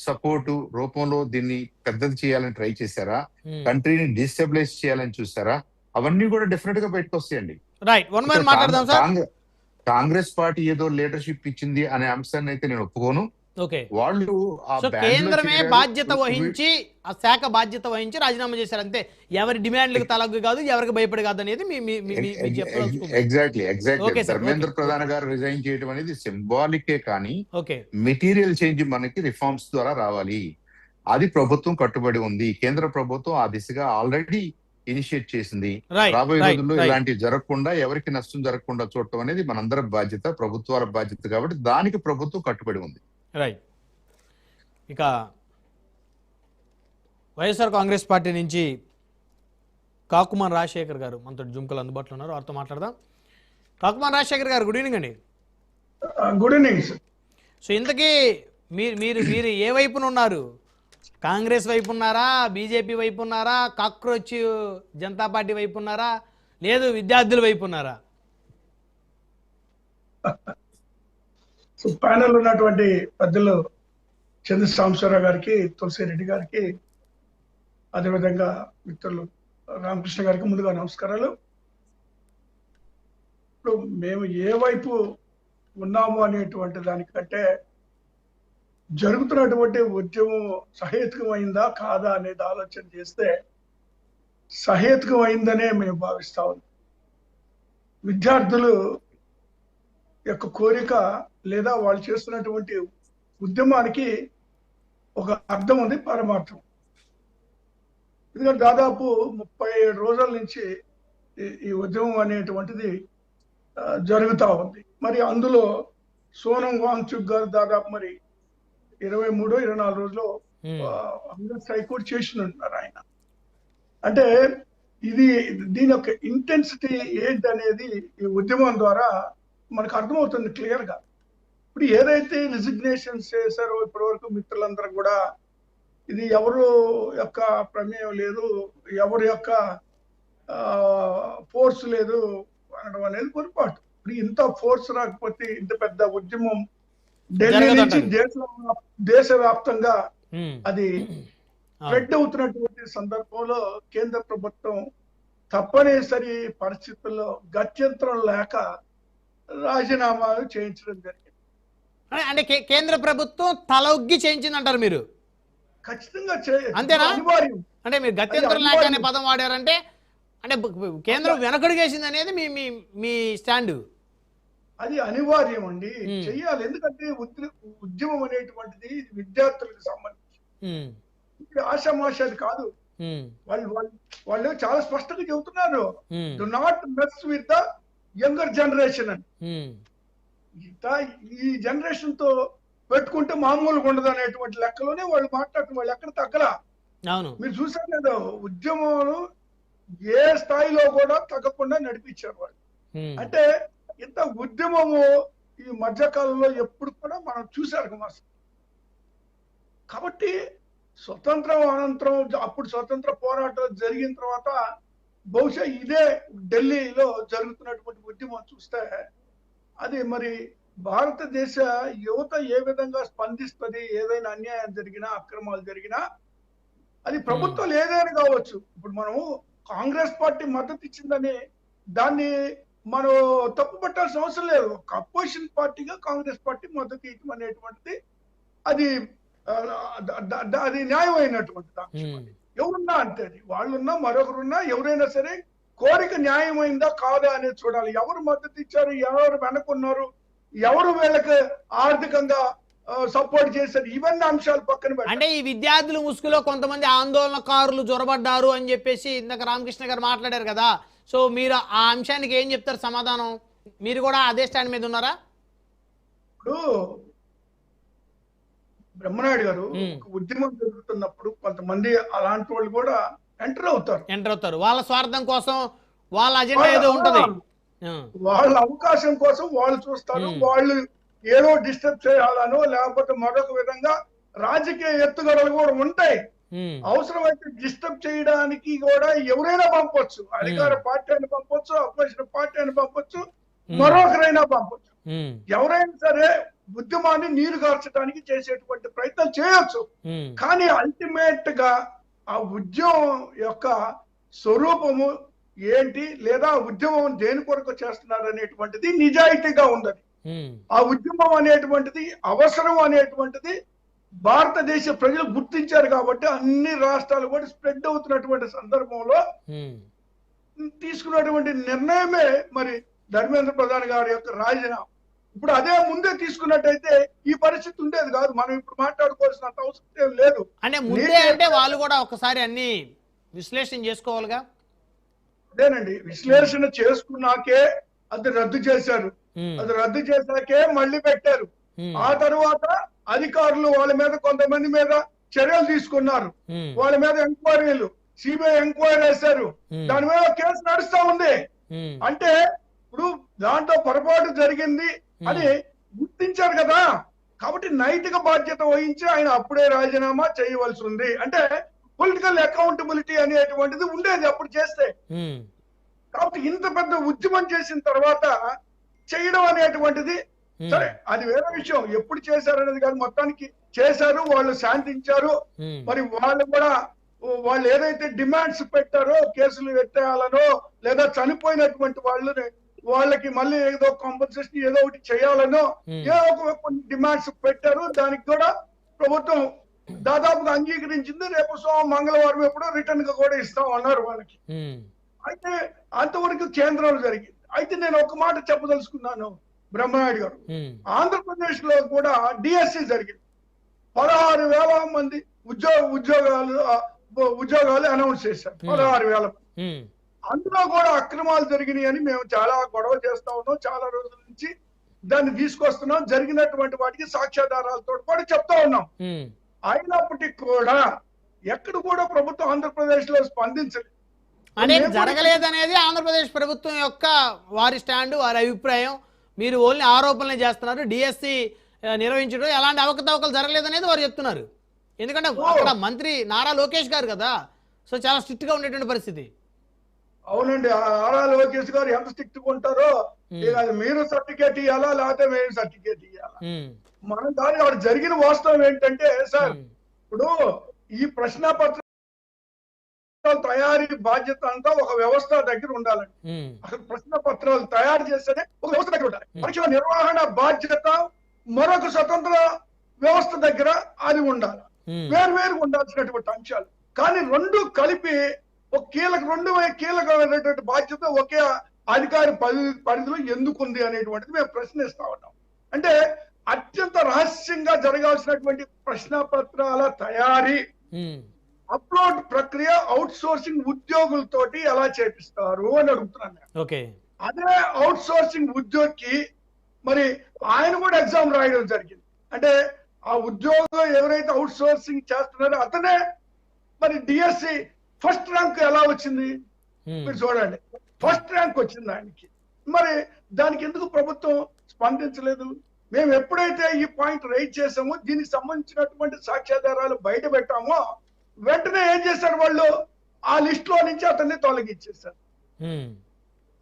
సపోర్టు రూపంలో దీన్ని పెద్దది చేయాలని ట్రై చేశారా, కంట్రీని డిస్టెబిలైజ్ చేయాలని చూసారా? అవన్నీ కూడా డెఫినెట్ గా బయటకు వస్తాయండి. కాంగ్రెస్ పార్టీ ఏదో లీడర్షిప్ ఇచ్చింది అనే అంశాన్ని అయితే నేను ఒప్పుకోను. వాళ్ళు కేంద్రమే బాధ్యత వహించి, ఆ శాఖ బాధ్యత వహించి రాజీనామా చేశారు అంతే. ఎవరి డిమాండ్లకు తలగ్గు కాదు, ఎవరికి భయపడి కాదు అనేది ఎగ్జాక్ట్లీ ధర్మేంద్ర ప్రధాన్ గారు రిజైన్ చేయడం అనేది సింబాలికే కానీ మెటీరియల్ చేంజ్ మనకి రిఫార్మ్స్ ద్వారా రావాలి. అది ప్రభుత్వం కట్టుబడి ఉంది. కేంద్ర ప్రభుత్వం ఆ దిశగా ఆల్రెడీ ఇనిషియేట్ చేసింది. రాబోయే రోజుల్లో ఇలాంటివి జరగకుండా, ఎవరికి నష్టం జరగకుండా చూడటం అనేది మనందరి బాధ్యత, ప్రభుత్వాల బాధ్యత. కాబట్టి దానికి ప్రభుత్వం కట్టుబడి ఉంది. ఇక వైఎస్ఆర్ కాంగ్రెస్ పార్టీ నుంచి కాకుమాన్ రాజశేఖర్ గారు మనతో జుంకలు అందుబాటులో ఉన్నారు, వారితో మాట్లాడదాం. కాకుమాన్ రాజశేఖర్ గారు, గుడ్ ఈవినింగ్ అండి. Good evening. సో ఇంతకీ మీరు ఏ వైపున ఉన్నారు? కాంగ్రెస్ వైపు ఉన్నారా, బీజేపీ వైపు ఉన్నారా, కాక్రోచ్ జనతా పార్టీ వైపు ఉన్నారా, లేదు విద్యార్థుల వైపు ఉన్నారా? ప్యానెల్ ఉన్నటువంటి పెద్దలు చంద్ర సాంబశివరావు గారికి, తులసిరెడ్డి గారికి, అదేవిధంగా మిత్రులు రామకృష్ణ గారికి ముందుగా నమస్కారాలు. ఇప్పుడు మేము ఏ వైపు ఉన్నాము అనేటువంటి దానికంటే జరుగుతున్నటువంటి ఉద్యమం సహేతుకమైందా కాదా అనేది ఆలోచన చేస్తే సహేతుకమైందనే మేము భావిస్తా ఉన్నాం. విద్యార్థులు యొక్క కోరిక లేదా వాళ్ళు చేస్తున్నటువంటి ఉద్యమానికి ఒక అర్థం ఉంది, పరమార్థం. ఎందుకంటే దాదాపు 37 రోజుల నుంచి ఈ ఉద్యమం అనేటువంటిది జరుగుతూ ఉంది. మరి అందులో సోనం వాంగ్చుక్ గారు దాదాపు మరి 23-24 రోజులు హైకోర్టు చేసినట్టున్నారు ఆయన. అంటే దీని యొక్క ఇంటెన్సిటీ ఏంటి అనేది ఈ ఉద్యమం ద్వారా మనకు అర్థమవుతుంది క్లియర్ గా. ఇప్పుడు ఏదైతే రిజిగ్నేషన్స్ చేశారో ఇప్పటి వరకు మిత్రులందరూ కూడా ఇది ఎవరు యొక్క ప్రమేయం లేదు, ఎవరి యొక్క ఫోర్స్ లేదు అనడం అనేది పొరపాటు. ఇప్పుడు ఇంత ఫోర్స్ రాకపోతే ఇంత పెద్ద ఉద్యమం ఢిల్లీ నుంచి దేశవ్యాప్తంగా అది స్ప్రెడ్ అవుతున్నటువంటి సందర్భంలో కేంద్ర ప్రభుత్వం తప్పనిసరి పరిస్థితుల్లో గత్యంతరం లేక రాజీనామాలు చేయించడం జరిగింది. అంటే కేంద్ర ప్రభుత్వం తలొగ్గి చేయించిందంటారు మీరు? ఖచ్చితంగా అంతేనా? అనివార్యం. అంటే మీరు గత్యంతరం లేక అనే పదం వాడారంటే అంటే కేంద్రం వెనకడుగేసింది అనేది మీ స్టాండ్? అది అనివార్యం అండి, చెయ్యాలి. ఎందుకంటే ఉద్యమం అనేటువంటిది విద్యార్థులకు సంబంధించి ఆశామాషాది కాదు. వాళ్ళు చాలా స్పష్టంగా చెబుతున్నారు, do not mess with the younger generation అని. ఈ జనరేషన్ తో పెట్టుకుంటే మామూలుగా ఉండదు అనేటువంటి లెక్కలోనే వాళ్ళు మాట్లాడుతున్నారు. వాళ్ళు ఎక్కడ తగ్గలా. మీరు చూసారు కదా, ఉద్యమాలు ఏ స్థాయిలో కూడా తగ్గకుండా నడిపించారు వాళ్ళు. అంటే ఇంత ఉద్యమము ఈ మధ్యకాలంలో ఎప్పుడు కూడా మనం చూశారు మాస్టర్. కాబట్టి స్వతంత్రం అనంతరం అప్పుడు స్వతంత్ర పోరాటం జరిగిన తర్వాత బహుశా ఇదే ఢిల్లీలో జరుగుతున్నటువంటి ఉద్యమం చూస్తే అది మరి భారతదేశ యువత ఏ విధంగా స్పందిస్తుంది, ఏదైనా అన్యాయం జరిగినా అక్రమాలు జరిగినా అది ప్రభుత్వాలు ఏదైనా కావచ్చు. ఇప్పుడు మనము కాంగ్రెస్ పార్టీ మద్దతు ఇచ్చిందని దాన్ని మనం తప్పు పట్టాల్సిన అవసరం లేదు. ఒక అపోజిషన్ పార్టీగా కాంగ్రెస్ పార్టీ మద్దతు ఇవ్వడం అనేటువంటిది అది న్యాయమైనటువంటి దాంట్లో ఎవరున్నా అంతే. అది వాళ్ళున్నా మరొకరున్నా ఎవరైనా సరే కోరిక న్యాయమైందా కాదా అనేది చూడాలి. ఎవరు మద్దతు ఇచ్చారు, ఎవరు వెనకున్నారు, ఎవరు వీళ్ళకి ఆర్థికంగా సపోర్ట్ చేశారు, ఇవన్నీ అంశాలు పక్కన పెట్టాలి. అంటే ఈ విద్యార్థుల ముసుగులో కొంతమంది ఆందోళనకారులు జొరబడ్డారు అని చెప్పేసి ఇందాక రామకృష్ణ గారు మాట్లాడారు కదా, సో మీరు ఆ అంశానికి ఏం చెప్తారు సమాధానం? మీరు కూడా అదే స్టాండ్ మీద ఉన్నారా? ఇప్పుడు బ్రహ్మనాయుడు గారు ఉద్యమం జరుగుతున్నప్పుడు కొంతమంది అలాంటి వాళ్ళు కూడా ఎంటర్ అవుతారు. వాళ్ళ స్వార్థం కోసం, వాళ్ళ అజెండా ఏదో ఉంటది, వాళ్ళ అవకాశం కోసం వాళ్ళు చూస్తారు. వాళ్ళు ఏదో డిస్టర్బ్ చేయాలనో లేకపోతే మరొక విధంగా రాజకీయ ఎత్తుగడలు కూడా ఉంటాయి. అవసరమైతే డిస్టర్బ్ చేయడానికి కూడా ఎవరైనా పంపొచ్చు. అధికార పార్టీ అని పంపొచ్చు, అపోజిషన్ పార్టీ అని పంపొచ్చు, మరొకరైనా పంపొచ్చు. ఎవరైనా సరే ఉద్యమాన్ని నీరు కార్చడానికి చేసేటువంటి ప్రయత్నం చేయొచ్చు. కానీ అల్టిమేట్ గా ఆ ఉద్యమం యొక్క స్వరూపము ఏంటి, లేదా ఉద్యమం దేని కొరకు చేస్తున్నారు అనేటువంటిది నిజాయితీగా ఉండదు. ఆ ఉద్యమం అనేటువంటిది అవసరం అనేటువంటిది భారతదేశ ప్రజలు గుర్తించారు కాబట్టి అన్ని రాష్ట్రాలు కూడా స్ప్రెడ్ అవుతున్నటువంటి సందర్భంలో తీసుకున్నటువంటి నిర్ణయమే మరి ధర్మేంద్ర ప్రధాన్ గారి యొక్క రాజీనామా. ఇప్పుడు అదే ముందే తీసుకున్నట్టయితే ఈ పరిస్థితి ఉండేది కాదు. మనం ఇప్పుడు మాట్లాడుకోవాల్సినంత అవసరం లేదు. అంటే ముందే అంటే వాళ్ళు కూడా ఒకసారి అన్ని విశ్లేషణ చేసుకోవాలిగా. అదేనండి, విశ్లేషణ చేసుకున్నాకే అది రద్దు చేశారు. అది రద్దు చేశాకే మళ్ళీ పెట్టారు. ఆ తర్వాత అధికారులు వాళ్ళ మీద కొంతమంది మీద చర్యలు తీసుకున్నారు. వాళ్ళ మీద ఎంక్వైరీలు, సిబిఐ ఎంక్వైరీ వేశారు. దాని మీద కేసు నడుస్తా ఉంది. అంటే ఇప్పుడు దాంట్లో పొరపాటు జరిగింది అని గుర్తించారు కదా. కాబట్టి నైతిక బాధ్యత వహించి ఆయన అప్పుడే రాజీనామా చేయవలసి ఉంది. అంటే పొలిటికల్ అకౌంటబిలిటీ అనేటువంటిది ఉండేది అప్పుడు చేస్తే. కాబట్టి ఇంత పెద్ద ఉద్యమం చేసిన తర్వాత చేయడం అనేటువంటిది సరే, అది వేరే విషయం. ఎప్పుడు చేశారు అనేది కాదు, మొత్తానికి చేశారు. వాళ్ళు శాంతించారు. మరి వాళ్ళు కూడా వాళ్ళు ఏదైతే డిమాండ్స్ పెట్టారో కేసులు ఎత్తేయాలనో లేదా చనిపోయినటువంటి వాళ్ళకి మళ్ళీ ఏదో కాంపన్సేషన్ ఏదో ఒకటి చేయాలనో ఏదో ఒక కొన్ని డిమాండ్స్ పెట్టారు. దానికి కూడా ప్రభుత్వం దాదాపుగా అంగీకరించింది. రేపు మంగళవారం ఎప్పుడో రిటర్న్ గా కూడా ఇస్తాం అన్నారు వాళ్ళకి. అయితే అంతవరకు కేంద్రంలో జరిగింది. అయితే నేను ఒక మాట చెప్పదలుచుకున్నాను బ్రహ్మనాయుడు గారు, ఆంధ్రప్రదేశ్ లో కూడా డిఎస్సి జరిగింది. 16,000 మంది ఉద్యోగాలు అనౌన్స్ చేశారు. 16,000 మంది. అందులో కూడా అక్రమాలు జరిగినాయి అని మేము చాలా గొడవ చేస్తా ఉన్నాం. చాలా రోజుల నుంచి దాన్ని తీసుకొస్తున్నాం. జరిగినటువంటి వాటికి సాక్ష్యాధారాలతో కూడా చెప్తా ఉన్నాం. అయినప్పటికీ కూడా ఎక్కడ కూడా ప్రభుత్వం ఆంధ్రప్రదేశ్ లో స్పందించలేదు. అంటే జరగలేదనేది ఆంధ్రప్రదేశ్ ప్రభుత్వం యొక్క వారి స్టాండ్, వారి అభిప్రాయం. మీరు ఓన్లీ ఆరోపణలే చేస్తున్నారు. డిఎస్సి నిర్వహించడం ఎలాంటి అవకతవకలు జరగలేదనేది వారు చెప్తున్నారు. ఎందుకంటే అక్కడ మంత్రి నారా లోకేష్ గారు కదా, సో చాలా స్ట్రిక్ట్ గా ఉండేటువంటి పరిస్థితి. అవునండి, నారా లోకేష్ గారు ఎంత స్ట్రిక్ట్ గా ఉంటారో మీరు సర్టిఫికేట్ ఇవ్వాలా లేకపోతే మేము సర్టిఫికేట్ ఇవ్వాలా. మనం దాని అక్కడ జరిగిన వాస్తవం ఏంటంటే సార్, ఇప్పుడు ఈ ప్రశ్నపత్ర తయారీ బాధ్యత అంతా ఒక వ్యవస్థ దగ్గర ఉండాలండి. అసలు ప్రశ్న పత్రాలు తయారు చేస్తేనే ఒక వ్యవస్థ దగ్గర ఉండాలి. పరీక్షల నిర్వహణ బాధ్యత మరొక స్వతంత్ర వ్యవస్థ దగ్గర అది ఉండాలి. వేరు ఉండాల్సినటువంటి అంశాలు. కానీ రెండు కలిపి ఒక కీలకమైనటువంటి బాధ్యత ఒకే అధికారి పరిధిలో ఎందుకుంది అనేటువంటిది మేము ప్రశ్నిస్తా ఉన్నాం. అంటే అత్యంత రహస్యంగా జరగాల్సినటువంటి ప్రశ్న పత్రాల తయారీ అప్లోడ్ ప్రక్రియ అవుట్ సోర్సింగ్ ఉద్యోగులతోటి ఎలా చేపిస్తారు అని అడుగుతున్నాను. అదే అవుట్ సోర్సింగ్ ఉద్యోగికి మరి ఆయన కూడా ఎగ్జామ్ రాయడం జరిగింది. అంటే ఆ ఉద్యోగం ఎవరైతే అవుట్ సోర్సింగ్ చేస్తున్నారో అతనే మరి డిఎస్సి ఫస్ట్ ర్యాంక్ ఎలా వచ్చింది మీరు చూడండి. ఫస్ట్ ర్యాంక్ వచ్చింది ఆయనకి. మరి దానికి ఎందుకు ప్రభుత్వం స్పందించలేదు? మేము ఎప్పుడైతే ఈ పాయింట్ రైజ్ చేసామో, దీనికి సంబంధించినటువంటి సాక్ష్యాధారాలు బయట పెట్టామో, వెంటనే ఏం చేశారు వాళ్ళు, ఆ లిస్ట్ లో నుంచి అతన్ని తొలగించేశారు.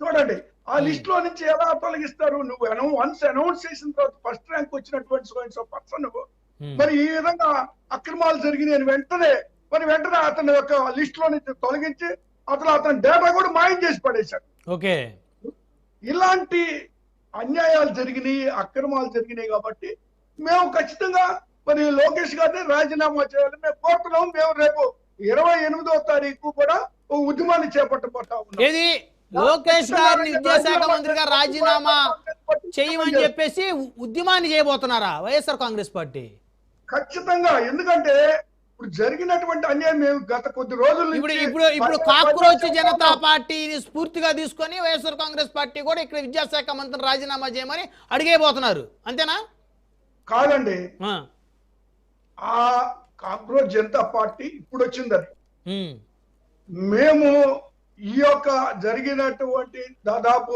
చూడండి, ఆ లిస్ట్ లో నుంచి ఎలా తొలగిస్తారు? నువ్వు వన్స్ అనౌన్స్ చేసిన తర్వాత ఫస్ట్ ర్యాంక్ వచ్చినటువంటి పర్సన్ మరి ఈ విధంగా అక్రమాలు జరిగినాయని వెంటనే అతని యొక్క లిస్ట్ లో నుంచి తొలగించి అతని డేటా కూడా మాయం చేసి పడేశారు. ఇలాంటి అన్యాయాలు జరిగినాయి, అక్రమాలు జరిగినాయి కాబట్టి మేము ఖచ్చితంగా మరి లోకేష్ గారిని రాజీనామా చేయాలి మేము కోరుతున్నాం. మేము రేపు 28వ తారీఖు కూడా ఉద్యమాన్ని చేపట్టబోతా ఉన్నాం. ఏది లోకేష్ గారిని విద్యాశాఖ మంత్రిగా రాజీనామా చేయమని చెప్పేసి ఉద్యమాన్ని చేయబోతున్నారా వైఎస్ఆర్ కాంగ్రెస్ పార్టీ? ఖచ్చితంగా. ఎందుకంటే ఇప్పుడు జరిగినటువంటి అన్యాయం మేము గత కొద్ది రోజులు ఇప్పుడు కాక్రోచ్ జనతా పార్టీని స్ఫూర్తిగా తీసుకొని వైఎస్ఆర్ కాంగ్రెస్ పార్టీ కూడా ఇక్కడ విద్యాశాఖ మంత్రిని రాజీనామా చేయమని అడిగేయబోతున్నారు, అంతేనా? కాదండి, ఆ కాక్రోచ్ జనతా పార్టీ ఇప్పుడు వచ్చిందని మేము ఈ యొక్క జరిగినటువంటి దాదాపు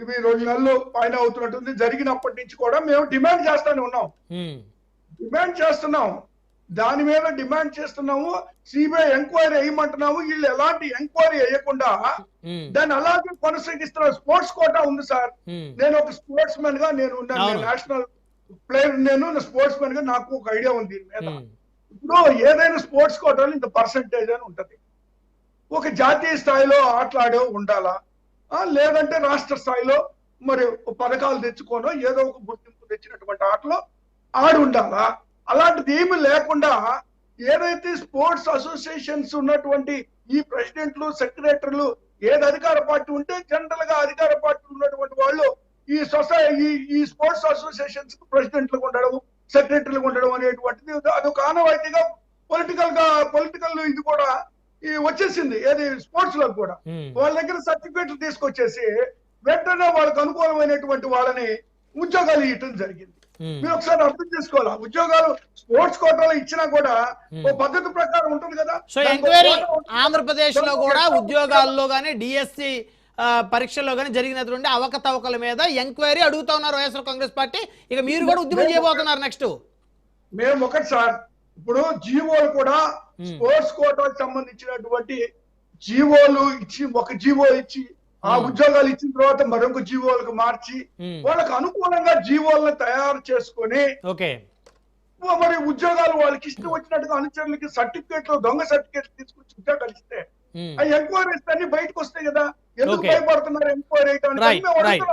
ఇవి 2 నెలలు పైన అవుతున్నట్టుంది. జరిగినప్పటి నుంచి కూడా మేము డిమాండ్ చేస్తానే ఉన్నాం. దాని మీద డిమాండ్ చేస్తున్నాము. సిబిఐ ఎంక్వైరీ వేయమంటున్నాము. వీళ్ళు ఎలాంటి ఎంక్వైరీ వేయకుండా దాన్ని అలాగే కొనసాగిస్తున్నారు. స్పోర్ట్స్ కోటా ఉంది సార్. నేను ఒక స్పోర్ట్స్ మెన్ గా నేను నేషనల్ ప్లేయర్, నేను స్పోర్ట్స్ మెన్ గా నాకు ఒక ఐడియా ఉంది దీని మీద. ఇప్పుడు ఏదైనా స్పోర్ట్స్ కోటాలో ఇంత పర్సంటేజ్ అని ఉంటది. ఒక జాతీయ స్థాయిలో ఆటలాడే ఉండాలా, లేదంటే రాష్ట్ర స్థాయిలో మరి పథకాలు తెచ్చుకోనో ఏదో ఒక గుర్తింపు తెచ్చినటువంటి ఆటలో ఆడి ఉండాలా. అలాంటిది ఏమి లేకుండా ఏదైతే స్పోర్ట్స్ అసోసియేషన్స్ ఉన్నటువంటి ఈ ప్రెసిడెంట్లు, సెక్రటరీలు ఏది అధికార పార్టీ ఉంటే జనరల్ గా అధికార పార్టీ ఉన్నటువంటి వాళ్ళు ఈ స్పోర్ట్స్ అసోసియేషన్స్ ప్రెసిడెంట్లు ఉండడం, సెక్రటరీలు ఉండడం అనేటువంటిది అదొక ఆనవాయితీగా పొలిటికల్ ఇది కూడా వచ్చేసింది. ఏది స్పోర్ట్స్ లో కూడా వాళ్ళ దగ్గర సర్టిఫికేట్లు తీసుకొచ్చేసి వెంటనే వాళ్ళకు అనుకూలమైనటువంటి వాళ్ళని ఉద్యోగాలు ఇవ్వటం జరిగింది. మీరు ఒకసారి అర్థం చేసుకోవాలా, ఉద్యోగాలు స్పోర్ట్స్ కోటాలో ఇచ్చినా కూడా ఓ పద్ధతి ప్రకారం ఉంటుంది కదా. సో ఎంక్వైరీ ఆంధ్రప్రదేశ్ లో కూడా ఉద్యోగాల్లో గానీ డిఎస్సి పరీక్షల్లో గానీ జరిగినటువంటి అవకతవకల మీద ఎంక్వైరీ అడుగుతా ఉన్నారు వైఎస్ఆర్ కాంగ్రెస్ పార్టీ. ఇక మీరు కూడా ఉద్యమం చేయబోతున్నారు నెక్స్ట్. మేము ఒకటి సార్, ఇప్పుడు జీవోలు కూడా స్పోర్ట్స్ కోటాకు సంబంధించినటువంటి జీవోలు ఇచ్చి ఒక జీవో ఇచ్చి ఆ ఉద్యోగాలు ఇచ్చిన తర్వాత మరొక జీవోలకు మార్చి వాళ్ళకు అనుకూలంగా జీవోలను తయారు చేసుకొని మరి ఉద్యోగాలు వాళ్ళకి ఇష్టం వచ్చినట్టుగా అనుచరులకి సర్టిఫికేట్లు దొంగ సర్టిఫికేట్లు తీసుకొచ్చి ఉద్యోగాలు ఇస్తే ఆ ఎంక్వైరీస్ అన్ని బయటకు వస్తాయి కదా, ఎందుకు భయపడుతున్నారు ఎంక్వైరీ చేయడానికి?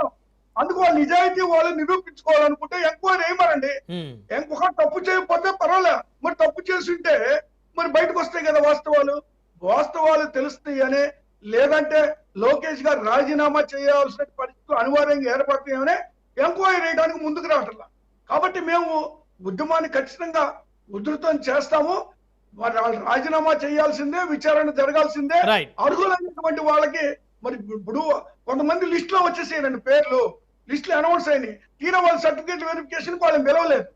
అందుకు వాళ్ళు నిజాయితీ వాళ్ళు నిరూపించుకోవాలనుకుంటే ఎంక్వైరీ వేయమనండి. ఒక తప్పు చేయకపోతే పర్వాలే, మరి తప్పు చేస్తుంటే మరి బయటకు వస్తాయి కదా వాస్తవాలు తెలుస్తాయి అనే, లేదంటే లోకేష్ గారు రాజీనామా చేయాల్సిన పరిస్థితులు అనివార్యంగా ఏర్పడతాయనే ఎంక్వైరీ వేయడానికి ముందుకు రావట్లా. కాబట్టి మేము ఉద్యమాన్ని ఖచ్చితంగా ఉధృతం చేస్తాము. మరి వాళ్ళు రాజీనామా చేయాల్సిందే, విచారణ జరగాల్సిందే. అర్హులైనటువంటి వాళ్ళకి మరి ఇప్పుడు కొంతమంది లిస్ట్ లో వచ్చేసేయండి పేర్లు, లిస్ట్ లో అనౌన్స్ అయినాయి, తీరా వాళ్ళ సర్టిఫికేట్ వెరిఫికేషన్ వాళ్ళని పిలవలేదు,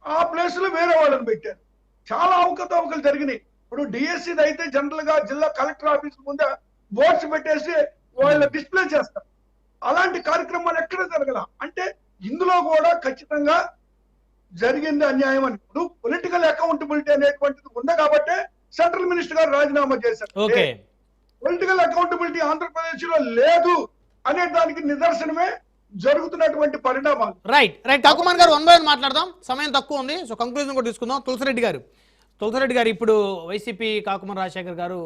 ఆ ప్లేస్ లో వేరే వాళ్ళని పెట్టారు. చాలా అవకతవకలు జరిగినాయి. ఇప్పుడు డిఎస్సి అయితే జనరల్ గా జిల్లా కలెక్టర్ ఆఫీస్ ముందే బోర్డ్స్ పెట్టేసి వాళ్ళ డిస్ప్లే చేస్తారు. అలాంటి కార్యక్రమాలు ఎక్కడ జరగల. అంటే ఇందులో కూడా ఖచ్చితంగా జరిగింది అన్యాయం అని. ఇప్పుడు పొలిటికల్ అకౌంటబిలిటీ అనేటువంటిది ఉంది కాబట్టి సెంట్రల్ మినిస్టర్ గారు రాజీనామా చేశారు. పొలిటికల్ అకౌంటబిలిటీ ఆంధ్రప్రదేశ్ లో లేదు అనే దానికి నిదర్శనమే జరుగుతున్నటువంటి పరిణామాలు. రైట్ కాకుమాన్ గారు 1 by 1 మాట్లాడదాం, సమయం తక్కువ ఉంది. సో కంక్లూజన్ కూడా తీసుకుందాం. తులసిరెడ్డి గారు ఇప్పుడు వైసీపీ కాకుమాన్ రాజశేఖర్ గారు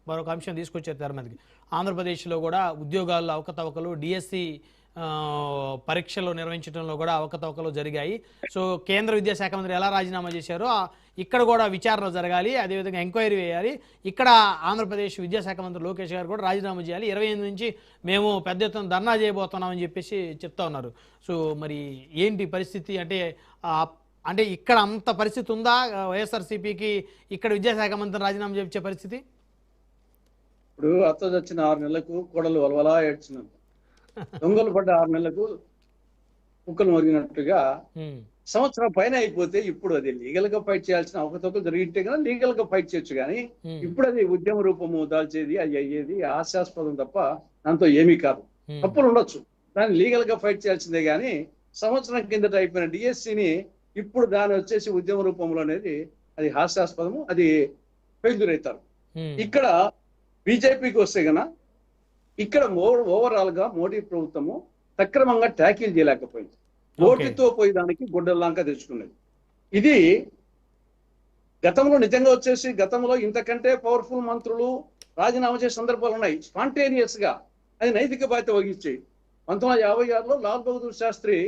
మరొక అంశం తీసుకొచ్చారు తెర మీదకి. ఆంధ్రప్రదేశ్లో కూడా ఉద్యోగాల్లో అవకతవకలు, డిఎస్సి పరీక్షలు నిర్వహించడంలో కూడా అవకతవకలు జరిగాయి. సో కేంద్ర విద్యాశాఖ మంత్రి ఎలా రాజీనామా చేశారో ఇక్కడ కూడా విచారణ జరగాలి, అదేవిధంగా ఎంక్వైరీ వేయాలి. ఇక్కడ ఆంధ్రప్రదేశ్ విద్యాశాఖ మంత్రి లోకేష్ గారు కూడా రాజీనామా చేయాలి. 28 నుంచి మేము పెద్ద ఎత్తున ధర్నా చేయబోతున్నామని చెప్పేసి చెప్తా ఉన్నారు. సో మరి ఏంటి పరిస్థితి? అంటే ఇక్కడ అంత పరిస్థితి ఉందా వైఎస్ఆర్సీపీకి ఇక్కడ విద్యాశాఖ మంత్రి రాజీనామా చేయించే పరిస్థితి? ఇప్పుడు అత్త వచ్చిన 6 నెలలకు కోడలు వలవలా ఏడ్చినంత, దొంగలు పడ్డ 6 నెలలకు కుక్కలు మరిగినట్టుగా సంవత్సరం పైన అయిపోతే ఇప్పుడు అది లీగల్ గా ఫైట్ చేయాల్సిన అవకతవకలు జరిగితే కదా లీగల్ గా ఫైట్ చేయొచ్చు. కానీ ఇప్పుడు అది ఉద్యమ రూపము దాల్చేది, అది అయ్యేది హాస్యాస్పదం తప్ప దాంతో ఏమీ కాదు. తప్పులు ఉండొచ్చు, దాన్ని లీగల్ గా ఫైట్ చేయాల్సిందే. కానీ సంవత్సరం కిందట అయిపోయిన డిఎస్సిని ఇప్పుడు దాని వచ్చేసి ఉద్యమ రూపంలో అనేది అది హాస్యాస్పదము, అది ఫెయిల్యూర్ అవుతారు. ఇక్కడ బీజేపీకి వస్తే గన ఇక్కడ ఓవరాల్ గా మోడీ ప్రభుత్వము సక్రమంగా ట్యాకిల్ చేయలేకపోయింది. ఓటితో పోయేదానికి గుడ్డల్లాంక తెచ్చుకున్నది. ఇది గతంలో నిజంగా వచ్చేసి గతంలో ఇంతకంటే పవర్ఫుల్ మంత్రులు రాజీనామా చేసే సందర్భాలు ఉన్నాయి. స్పాంటేనియస్ గా అది నైతిక బాధ్యత వహించి 1956లో లాల్ బహదూర్ శాస్త్రి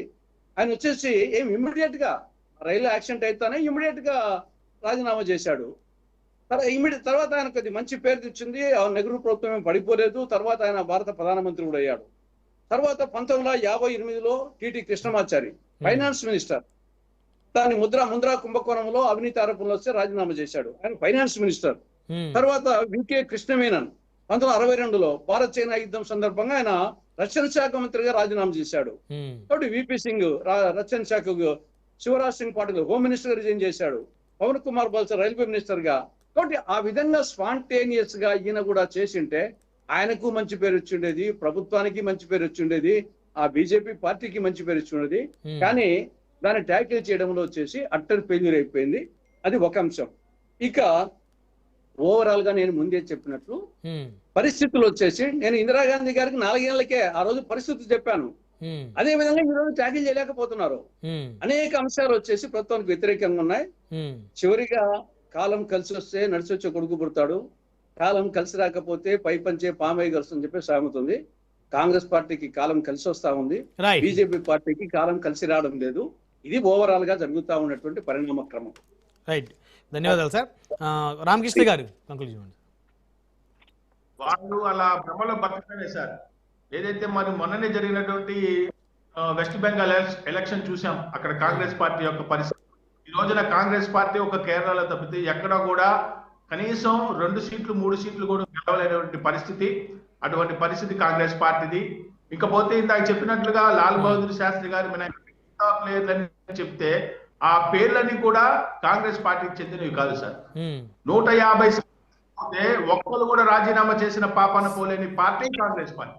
ఆయన వచ్చేసి ఇమ్మీడియట్ గా రైలు యాక్సిడెంట్ అయితేనే ఇమ్మీడియట్ గా రాజీనామా చేశాడు. తర్వాత ఆయనకు అది మంచి పేరు తెచ్చింది. నెహ్రూ ప్రభుత్వం ఏం పడిపోలేదు. తర్వాత ఆయన భారత ప్రధానమంత్రి కూడా అయ్యాడు. తర్వాత 1958లో టిటి కృష్ణమాచారి ఫైనాన్స్ మినిస్టర్, దాని ముంద్రా కుంభకోణంలో అవినీతి ఆరోపణలు వస్తే రాజీనామా చేశాడు, ఆయన ఫైనాన్స్ మినిస్టర్. తర్వాత వికే కృష్ణమేనన్ 1962లో భారత్ చైనా యుద్ధం సందర్భంగా ఆయన రక్షణ శాఖ మంత్రిగా రాజీనామా చేశాడు. కాబట్టి విపి సింగ్ రక్షణ శాఖకు, శివరాజ్ సింగ్ పాటిల్ హోమ్ మినిస్టర్ గా రిజైన్ చేశాడు, పవన్ కుమార్ బల్సర్ రైల్వే మినిస్టర్ గా. కాబట్టి ఆ విధంగా స్పాంటేనియస్ గా ఈయన కూడా చేసింటే ఆయనకు మంచి పేరు వచ్చిండేది, ప్రభుత్వానికి మంచి పేరు వచ్చిండేది, ఆ బీజేపీ పార్టీకి మంచి పేరు వచ్చిండేది. కానీ దాన్ని ట్యాకిల్ చేయడంలో వచ్చేసి అట్టర్ ఫెయిల్యూర్ అయిపోయింది. అది ఒక అంశం. ఇక ఓవరాల్ గా నేను ముందే చెప్పినట్లు పరిస్థితులు వచ్చేసి నేను ఇందిరాగాంధీ గారికి 4 ఏళ్లకే ఆ రోజు పరిస్థితులు చెప్పాను. అదే విధంగా ఈ రోజు ట్యాకిల్ చేయలేకపోతున్నారు. అనేక అంశాలు వచ్చేసి ప్రభుత్వానికి వ్యతిరేకంగా ఉన్నాయి. చివరిగా కాలం కలిసి వస్తే నడిచి వచ్చే కొడుకు పుడతాడు, కాలం కలిసి రాకపోతే పై పంచే పామై గలుసు అని చెప్పి సాగుతుంది. కాంగ్రెస్ పార్టీకి కాలం కలిసి వస్తా ఉంది, బీజేపీ పార్టీకి కాలం కలిసి రావడం లేదు. ఇది ఓవరాల్ గా జరుగుతా ఉన్నటువంటి పరిణామ క్రమం. రైట్, ధన్యవాదాలు సార్. రామకృష్ణ గారు కంక్లూజన్. వాళ్ళు అలా భ్రమలో బతకనే సార్. ఏదైతే మరి మొన్ననే జరిగినటువంటి వెస్ట్ బెంగాల్ ఎలక్షన్ చూసాం, అక్కడ కాంగ్రెస్ పార్టీ యొక్క పరిస్థితి. ఈ రోజున కాంగ్రెస్ పార్టీ ఒక కేరళలో తప్పితే ఎక్కడ కూడా కనీసం 2 సీట్లు 3 సీట్లు కూడా గెలవలేనటువంటి పరిస్థితి. అటువంటి పరిస్థితి కాంగ్రెస్ పార్టీది. ఇకపోతే ఇందాక చెప్పినట్లుగా లాల్ బహదూర్ శాస్త్రి గారు ప్లేయర్లని చెప్తే ఆ పేర్లన్నీ కూడా కాంగ్రెస్ పార్టీకి చెందినవి కాదు సార్. 150 ఒక్కరు కూడా రాజీనామా చేసిన పాపాన పోలేని పార్టీ కాంగ్రెస్ పార్టీ.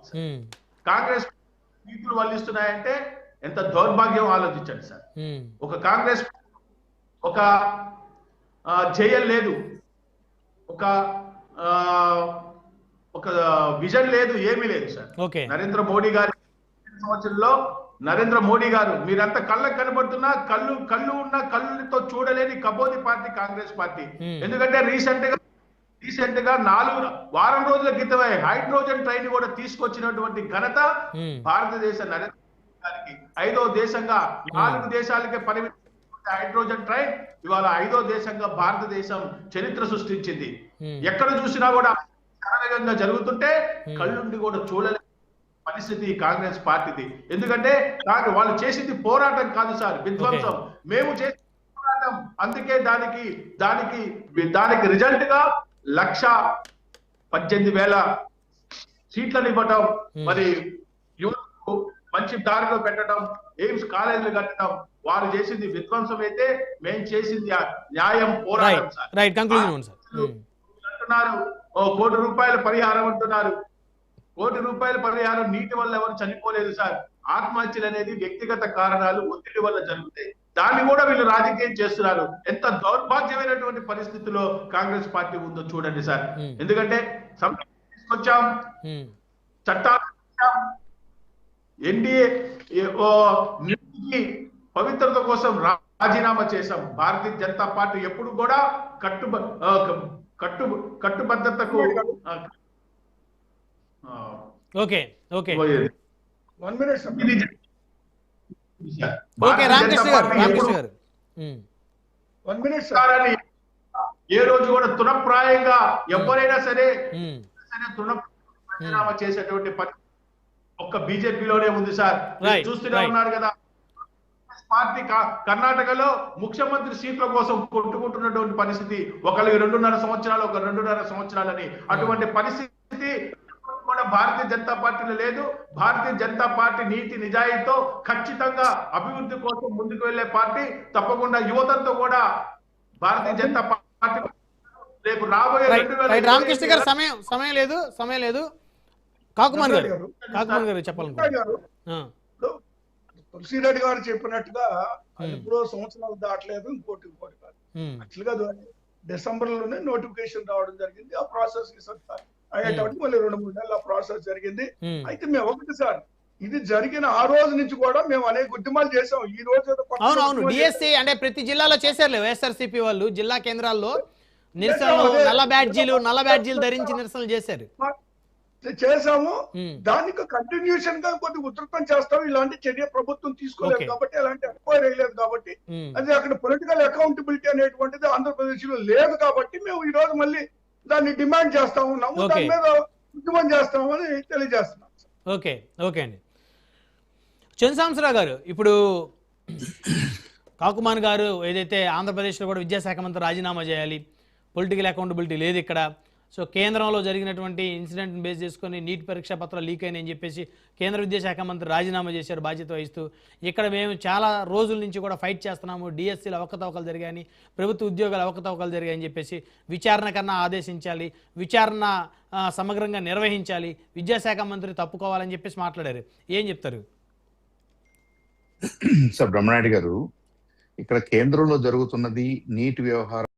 కాంగ్రెస్ సీట్లు వల్లిస్తున్నాయంటే ఎంత దౌర్భాగ్యం ఆలోచించండి సార్. ఒక కాంగ్రెస్ ఒక జయం లేదు, ఒక విజన్ లేదు, ఏమీ లేదు సార్. నరేంద్ర మోడీ గారి సంవత్సరంలో నరేంద్ర మోడీ గారు మీరంతా కళ్ళకు కనబడుతున్నా కళ్ళు ఉన్న కళ్ళుతో చూడలేని కబోది పార్టీ కాంగ్రెస్ పార్టీ. ఎందుకంటే రీసెంట్ గా 4 వారం రోజుల క్రితమే హైడ్రోజన్ ట్రైన్ కూడా తీసుకొచ్చినటువంటి ఘనత భారతదేశ నరేంద్ర మోడీ గారికి. 5వ దేశంగా 4 దేశాలకే పరిమితి హైడ్రోజన్ ట్రైన్ ఇవాళ 5వ దేశంగా భారతదేశం చరిత్ర సృష్టించింది. ఎక్కడ చూసినా కూడా శరవేగంగా జరుగుతుంటే కళ్ళుండి కూడా చూడలేని పరిస్థితి కాంగ్రెస్ పార్టీది. ఎందుకంటే వాళ్ళు చేసింది పోరాటం కాదు సార్, విధ్వంసం. మేము చేసిన పోరాటం, అందుకే దానికి రిజల్ట్ గా 1,18,000 సీట్లను ఇవ్వటం, మరి యువతకు మంచి దారిలో పెట్టడం, ఎయిమ్స్ కాలేజీలు కట్టడం. వారు చేసింది విధ్వంసం అయితే మేము చేసింది న్యాయం, పోరాటం సార్. అంటున్నారు ₹1 కోటి పరిహారం అంటున్నారు. ₹1 కోటి పరిహారం నీటి వల్ల ఎవరు చనిపోలేదు సార్. ఆత్మహత్యలు అనేది వ్యక్తిగత కారణాలు, ఒత్తిడి వల్ల జరుగుతాయి. దాన్ని కూడా వీళ్ళు రాజకీయం చేస్తున్నారు. ఎంత దౌర్భాగ్యమైనటువంటి పరిస్థితిలో కాంగ్రెస్ పార్టీ ఉందో చూడండి సార్. ఎందుకంటే తీసుకొచ్చాం, చట్టాలు ఎన్డీఏ పవిత్రత కోసం రాజీనామా చేశాం. భారతీయ జనతా పార్టీ ఎప్పుడు కూడా కట్టుబద్ధతకు ఏ రోజు కూడా తృణప్రాయంగా ఎవరైనా సరే రాజీనామా చేసేటువంటి పని ఒక్క బీజేపీలోనే ఉంది సార్. చూస్తూనే ఉన్నారు కదా, పార్టీ కర్ణాటకలో ముఖ్యమంత్రి సీట్ల కోసం కొట్టుకుంటున్నటువంటి పరిస్థితి. ఒకళ్ళు 2.5 సంవత్సరాలు, ఒక 2.5 సంవత్సరాలని. అటువంటి పరిస్థితి కూడా భారతీయ జనతా పార్టీలో లేదు. భారతీయ జనతా పార్టీ నీతి నిజాయితీతో ఖచ్చితంగా అభివృద్ధి కోసం ముందుకు వెళ్లే పార్టీ. తప్పకుండా యువతతో కూడా భారతీయ జనతా పార్టీ రేపు రాబోయే రామకృష్ణ గారు సమయం లేదు. కాకుమాన్ గారు చెప్పాలనుకుంటున్నారు. తులసిరెడ్డి గారు చెప్పినట్టుగా ఎప్పుడో సంవత్సరాలు దాటలేదు, ఇంకోటి కాదు. యాక్చువల్ గా డిసెంబర్ లోనే నోటిఫికేషన్ రావడం జరిగింది. ఆ ప్రాసెస్ అయ్యేటప్పుడు మళ్ళీ 2-3 నెలలు ఆ ప్రాసెస్ జరిగింది. అయితే మేము ఒకటి సార్, ఇది జరిగిన ఆ రోజు నుంచి కూడా మేము అనేక ఉద్యమాలు చేసాం. ఈ రోజు అవును డిఎస్సి అంటే ప్రతి జిల్లాలో చేశారు వైఎస్ఆర్సీపీ వాళ్ళు. జిల్లా కేంద్రాల్లో నిరసనలు, నల్ల బ్యాడ్జీలు ధరించి నిరసనలు చేసాము. దానికి కంటిన్యూషన్ గా కొద్ది ఉధృతం చేస్తాం. ఇలాంటి చర్య ప్రభుత్వం తీసుకోలేదు కాబట్టి, అలాంటి ఎంక్వైరీ అయ్యలేదు కాబట్టి, అది అక్కడ పొలిటికల్ అకౌంటబిలిటీ అనేటువంటిది ఆంధ్రప్రదేశ్ లో లేదు కాబట్టి మేము ఈ రోజు మళ్ళీ దాన్ని డిమాండ్ చేస్తా ఉన్నాము. దాని మీద ఉద్యమం చేస్తామని తెలియజేస్తున్నాం. ఓకే అండి. చంద్రశేఖరరావు గారు, ఇప్పుడు కాకుమాన్ గారు ఏదైతే ఆంధ్రప్రదేశ్లో కూడా విద్యాశాఖ మంత్రి రాజీనామా చేయాలి, పొలిటికల్ అకౌంటబిలిటీ లేదు ఇక్కడ, సో కేంద్రంలో జరిగినటువంటి ఇన్సిడెంట్ని బేస్ చేసుకొని నీట్ పరీక్షా పత్రాలు లీక్ అయినాయని చెప్పేసి కేంద్ర విద్యాశాఖ మంత్రి రాజీనామా చేశారు బాధ్యత వహిస్తూ. ఇక్కడ మేము చాలా రోజుల నుంచి కూడా ఫైట్ చేస్తున్నాము, డిఎస్సీలు అవకతవకలు జరిగాయని, ప్రభుత్వ ఉద్యోగాలు అవకతవకలు జరిగాయని చెప్పేసి విచారణ కన్నా ఆదేశించాలి, విచారణ సమగ్రంగా నిర్వహించాలి, విద్యాశాఖ మంత్రి తప్పుకోవాలని చెప్పేసి మాట్లాడారు. ఏం చెప్తారు సార్? బ్రహ్మనాయుడు గారు, ఇక్కడ కేంద్రంలో జరుగుతున్నది నీట్ వ్యవహారం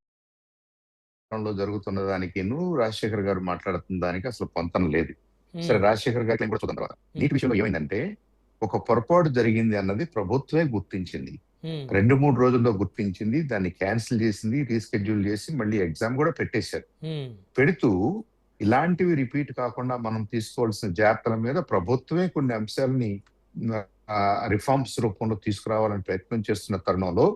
జరుగుతున్న దానికి రాజశేఖర్ గారు మాట్లాడుతున్న దానికి అసలు పొంతన లేదు. సరే, రాజశేఖర్ గారు కూడా చూద్దాం. తర్వాత నీటి విషయంలో ఏమైందంటే, ఒక పొరపాటు జరిగింది అన్నది ప్రభుత్వమే గుర్తించింది. 2-3 రోజుల్లో గుర్తించింది, దాన్ని క్యాన్సిల్ చేసింది, రీస్కెడ్యూల్ చేసి మళ్ళీ ఎగ్జామ్ కూడా పెట్టేశారు. పెడుతూ ఇలాంటివి రిపీట్ కాకుండా మనం తీసుకోవాల్సిన జాగ్రత్తల మీద ప్రభుత్వమే కొన్ని అంశాలని రిఫార్మ్స్ రూపంలో తీసుకురావాలని ప్రయత్నం చేస్తున్న తరుణంలో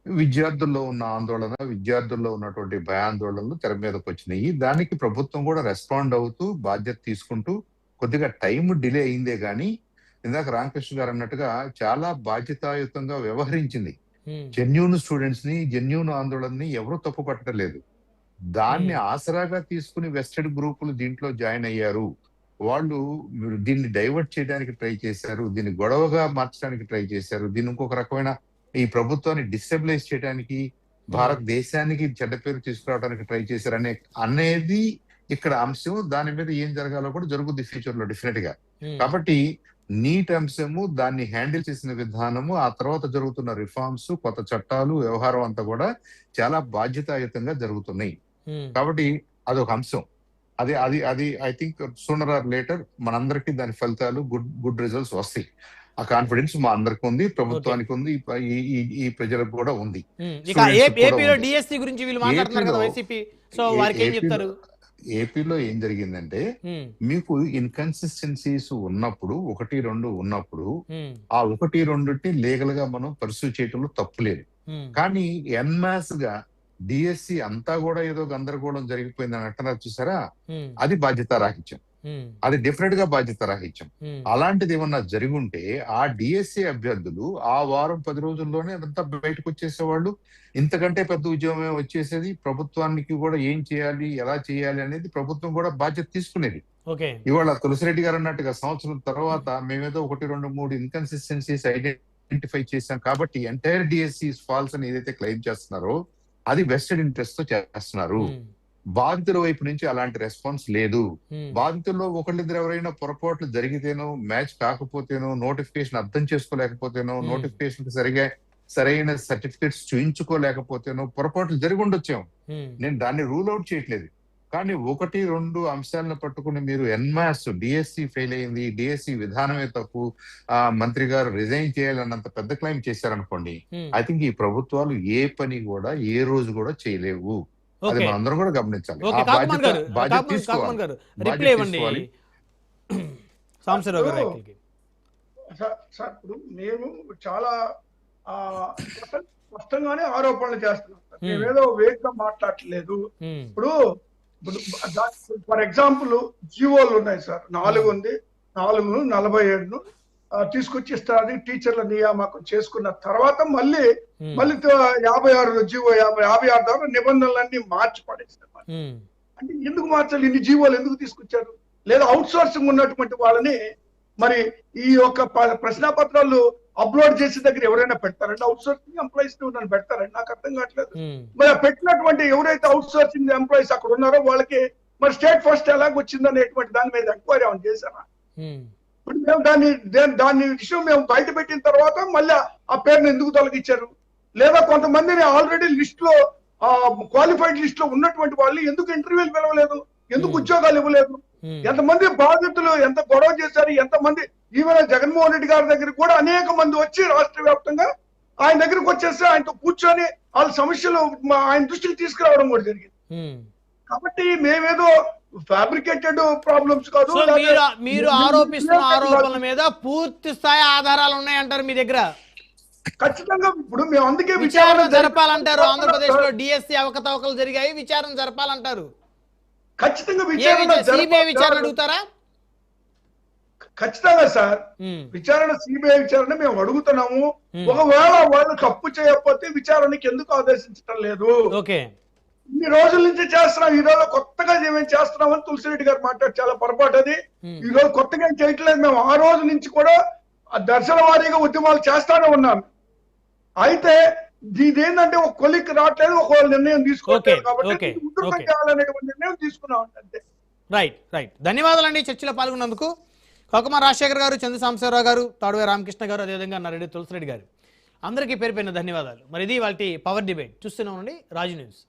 విద్యార్థుల్లో ఉన్న ఆందోళన, విద్యార్థుల్లో ఉన్నటువంటి భయాందోళనలు తెర మీదకి వచ్చినాయి. దానికి ప్రభుత్వం కూడా రెస్పాండ్ అవుతూ బాధ్యత తీసుకుంటూ కొద్దిగా టైం డిలే అయిందే గానీ, ఇందాక రామకృష్ణ గారు అన్నట్టుగా చాలా బాధ్యతాయుతంగా వ్యవహరించింది. జెన్యూన్ స్టూడెంట్స్ ని, జెన్యూన్ ఆందోళనని ఎవరూ తప్పు పట్టలేదు. దాన్ని ఆసరాగా తీసుకుని వెస్టెడ్ గ్రూపులు దీంట్లో జాయిన్ అయ్యారు. వాళ్ళు దీన్ని డైవర్ట్ చేయడానికి ట్రై చేశారు, దీన్ని గొడవగా మార్చడానికి ట్రై చేశారు, దీన్ని ఇంకొక రకమైన ఈ ప్రభుత్వాన్ని డిస్టెబిలైజ్ చేయడానికి, భారతదేశానికి చెడ్డ పేరు తీసుకురావడానికి ట్రై చేశారు అనేది ఇక్కడ అంశం. దాని మీద ఏం జరగాలో కూడా జరుగుద్ది ఫ్యూచర్ లో డెఫినెట్ గా. కాబట్టి నీట్ అంశము, దాన్ని హ్యాండిల్ చేసిన విధానము, ఆ తర్వాత జరుగుతున్న రిఫార్మ్స్, కొత్త చట్టాలు, వ్యవహారం అంతా కూడా చాలా బాధ్యతాయుతంగా జరుగుతున్నాయి. కాబట్టి అదొక అంశం. అది I think sooner or later మనందరికీ దాని ఫలితాలు, గుడ్ రిజల్ట్స్ వస్తాయి. ఆ కాన్ఫిడెన్స్ మా అందరికి ఉంది, ప్రభుత్వానికి ఉంది, ఈ ప్రజలకు కూడా ఉంది. ఇక ఏపీలో డిఎస్సి గురించి వీళ్ళు మాట్లాడుతున్నారు కదా వైసీపీ, సో వారికి ఏం చెప్తారు? ఏపీలో ఏం జరిగిందంటే మీకు ఇన్కన్సిస్టెన్సీస్ ఉన్నప్పుడు 1-2 ఉన్నప్పుడు ఆ 1-2 లీగల్ గా మనం పర్సూ చేయటంలో తప్పు లేదు. కానీ ఎన్మాస్ గా డిఎస్సి అంతా కూడా ఏదో గందరగోళం జరిగిపోయిందని అంటున్నారు చూసారా, అది బాధ్యత రాహిత్యం, అది డెఫినెట్ గా బాధ్యత రాహిత్యం. అలాంటిది ఏమన్నా జరుగుంటే ఆ డిఎస్సి అభ్యర్థులు ఆ వారం 10 రోజుల్లోనే అదంతా బయటకు వచ్చేసేవాళ్ళు. ఇంతకంటే పెద్ద ఉద్యమమే వచ్చేసేది. ప్రభుత్వానికి కూడా ఏం చేయాలి, ఎలా చేయాలి అనేది ప్రభుత్వం కూడా బాధ్యత తీసుకునేది. ఇవాళ తులసిరెడ్డి గారు అన్నట్టుగా సంవత్సరం తర్వాత మేమేదో 1-2-3 ఇన్కన్సిస్టెన్సీస్ ఐడెంటిఫై చేశాం కాబట్టి ఎంటైర్ డిఎస్సి ఫాల్స్ అని ఏదైతే క్లెయిమ్ చేస్తున్నారో అది వెస్టెడ్ ఇంట్రెస్ట్ తో చేస్తున్నారు. బాధితుల వైపు నుంచి అలాంటి రెస్పాన్స్ లేదు. బాధితుల్లో ఒకళ్ళిద్దరు ఎవరైనా పొరపాట్లు జరిగితేనో, మ్యాచ్ కాకపోతేనో, నోటిఫికేషన్ అర్థం చేసుకోలేకపోతేనో, నోటిఫికేషన్ సరైన సర్టిఫికేట్స్ చూయించుకోలేకపోతేనో పొరపాట్లు జరిగి ఉండొచ్చాం. నేను దాన్ని రూల్ అవుట్ చేయట్లేదు. కానీ 1-2 అంశాలను పట్టుకుని మీరు ఎన్మాస్ డిఎస్సి ఫెయిల్ అయింది, డిఎస్సి విధానమే తప్పు, మంత్రి గారు రిజైన్ చేయాలన్నంత పెద్ద క్లైమ్ చేశారనుకోండి, ఐ థింక్ ఈ ప్రభుత్వాలు ఏ పని కూడా ఏ రోజు కూడా చేయలేవు. అది మనందరం కూడా గమనించాలి. సార్ ఇప్పుడు మేము చాలా స్పష్టంగానే ఆరోపణలు చేస్తున్నాం. మేమేదో వేగంగా మాట్లాడలేదు. ఇప్పుడు ఫర్ ఎగ్జాంపుల్ జీవోలు ఉన్నాయి సార్, 4 ఉంది, 4-47 తీసుకొచ్చి ఇస్తారు. టీచర్ల నియామకం చేసుకున్న తర్వాత మళ్ళీ 56 జీవో 56 ద్వారా నిబంధనలన్నీ మార్చి పడేస్తారు. అంటే ఎందుకు మార్చాలి? ఇన్ని జీవోలు ఎందుకు తీసుకొచ్చారు? లేదా అవుట్ సోర్సింగ్ ఉన్నటువంటి వాళ్ళని మరి ఈ యొక్క ప్రశ్నాపత్రాలు అప్లోడ్ చేసే దగ్గర ఎవరైనా పెడతారండి? అవుట్ సోర్సింగ్ ఎంప్లాయీస్ నన్ను పెడతారండి? నాకు అర్థం కావట్లేదు. మరి పెట్టినటువంటి ఎవరైతే అవుట్ సోర్సింగ్ ఎంప్లాయీస్ అక్కడ ఉన్నారో వాళ్ళకి మరి స్టేట్ ఫస్ట్ ఎలాగొచ్చింది అనేటువంటి దాని మీద ఎంక్వైరీ ఏమైనా చేశారా? ఇప్పుడు మేము దాని విషయం మేము బయట పెట్టిన తర్వాత మళ్ళీ ఆ పేరుని ఎందుకు తొలగించారు? లేదా కొంతమందిని ఆల్రెడీ లిస్ట్ లో క్వాలిఫైడ్ లిస్ట్ లో ఉన్నటువంటి వాళ్ళు ఎందుకు ఇంటర్వ్యూలు పిలవలేదు? ఎందుకు ఉద్యోగాలు ఇవ్వలేదు? ఎంతమంది బాధితులు ఎంత గొడవ చేశారు? ఎంతమంది ఈవెన్ జగన్మోహన్ రెడ్డి గారి దగ్గర కూడా అనేక మంది వచ్చి రాష్ట్ర వ్యాప్తంగా ఆయన దగ్గరకు వచ్చేసి ఆయనతో కూర్చొని వాళ్ళ సమస్యలు ఆయన దృష్టికి తీసుకురావడం కూడా జరిగింది. కాబట్టి మేమేదో ఫ్యాబ్రికేటెడ్ ప్రాబ్లమ్స్ కాదు. మీరు ఆరోపిస్తున్న ఆరోపణల మీద పూర్తి స్థాయి ఆధారాలు ఉన్నాయంటారు మీ దగ్గర? ఖచ్చితంగా. ఇప్పుడు మేము అందుకే విచారణ జరపాలంటారు. ఆంధ్రప్రదేశ్ లో డిఎస్సి అవకతవకలు జరిగాయి, విచారణ జరపాలంటారు. ఖచ్చితంగా విచారణ అడుగుతారా? ఖచ్చితంగా సార్, విచారణ సిబిఐ విచారణ మేము అడుగుతున్నాము. ఒకవేళ వాళ్ళు తప్పు చేయకపోతే విచారణకి ఎందుకు ఆదేశించడం లేదు? ఇన్ని రోజుల నుంచి చేస్తున్నాం, ఈ రోజు కొత్తగా ఏమేమి చేస్తున్నామని తులసిరెడ్డి గారు మాట్లాడి చాలా పొరపాటు. అది ఈ రోజు కొత్తగా ఏం చేయట్లేదు. మేము ఆ రోజు నుంచి కూడా దర్శన వారీగా ఉద్యమాలు చేస్తానే ఉన్నాం. అయితే ఇదేంటంటే ఒక కొలిక్ రావట్లేదు, ఒక నిర్ణయం తీసుకోవట్లేదు. కాబట్టి ఉధృతం చేయాలనేటువంటి నిర్ణయం తీసుకున్నాం అంతే. రైట్. ధన్యవాదాలండి చర్చలో పాల్గొన్నందుకు. కొకమా రాజశేఖర్ గారు, చంద్ర సాంబశివరావు గారు, తాడువే రామకృష్ణ గారు, అదేవిధంగా నరెడ్డి తులసిరెడ్డి గారు, అందరికీ పేరు పైన ధన్యవాదాలు. మరి ఇది వాళ్ళ పవర్ డిబేట్. చూస్తూనే ఉండండి రాజు న్యూస్.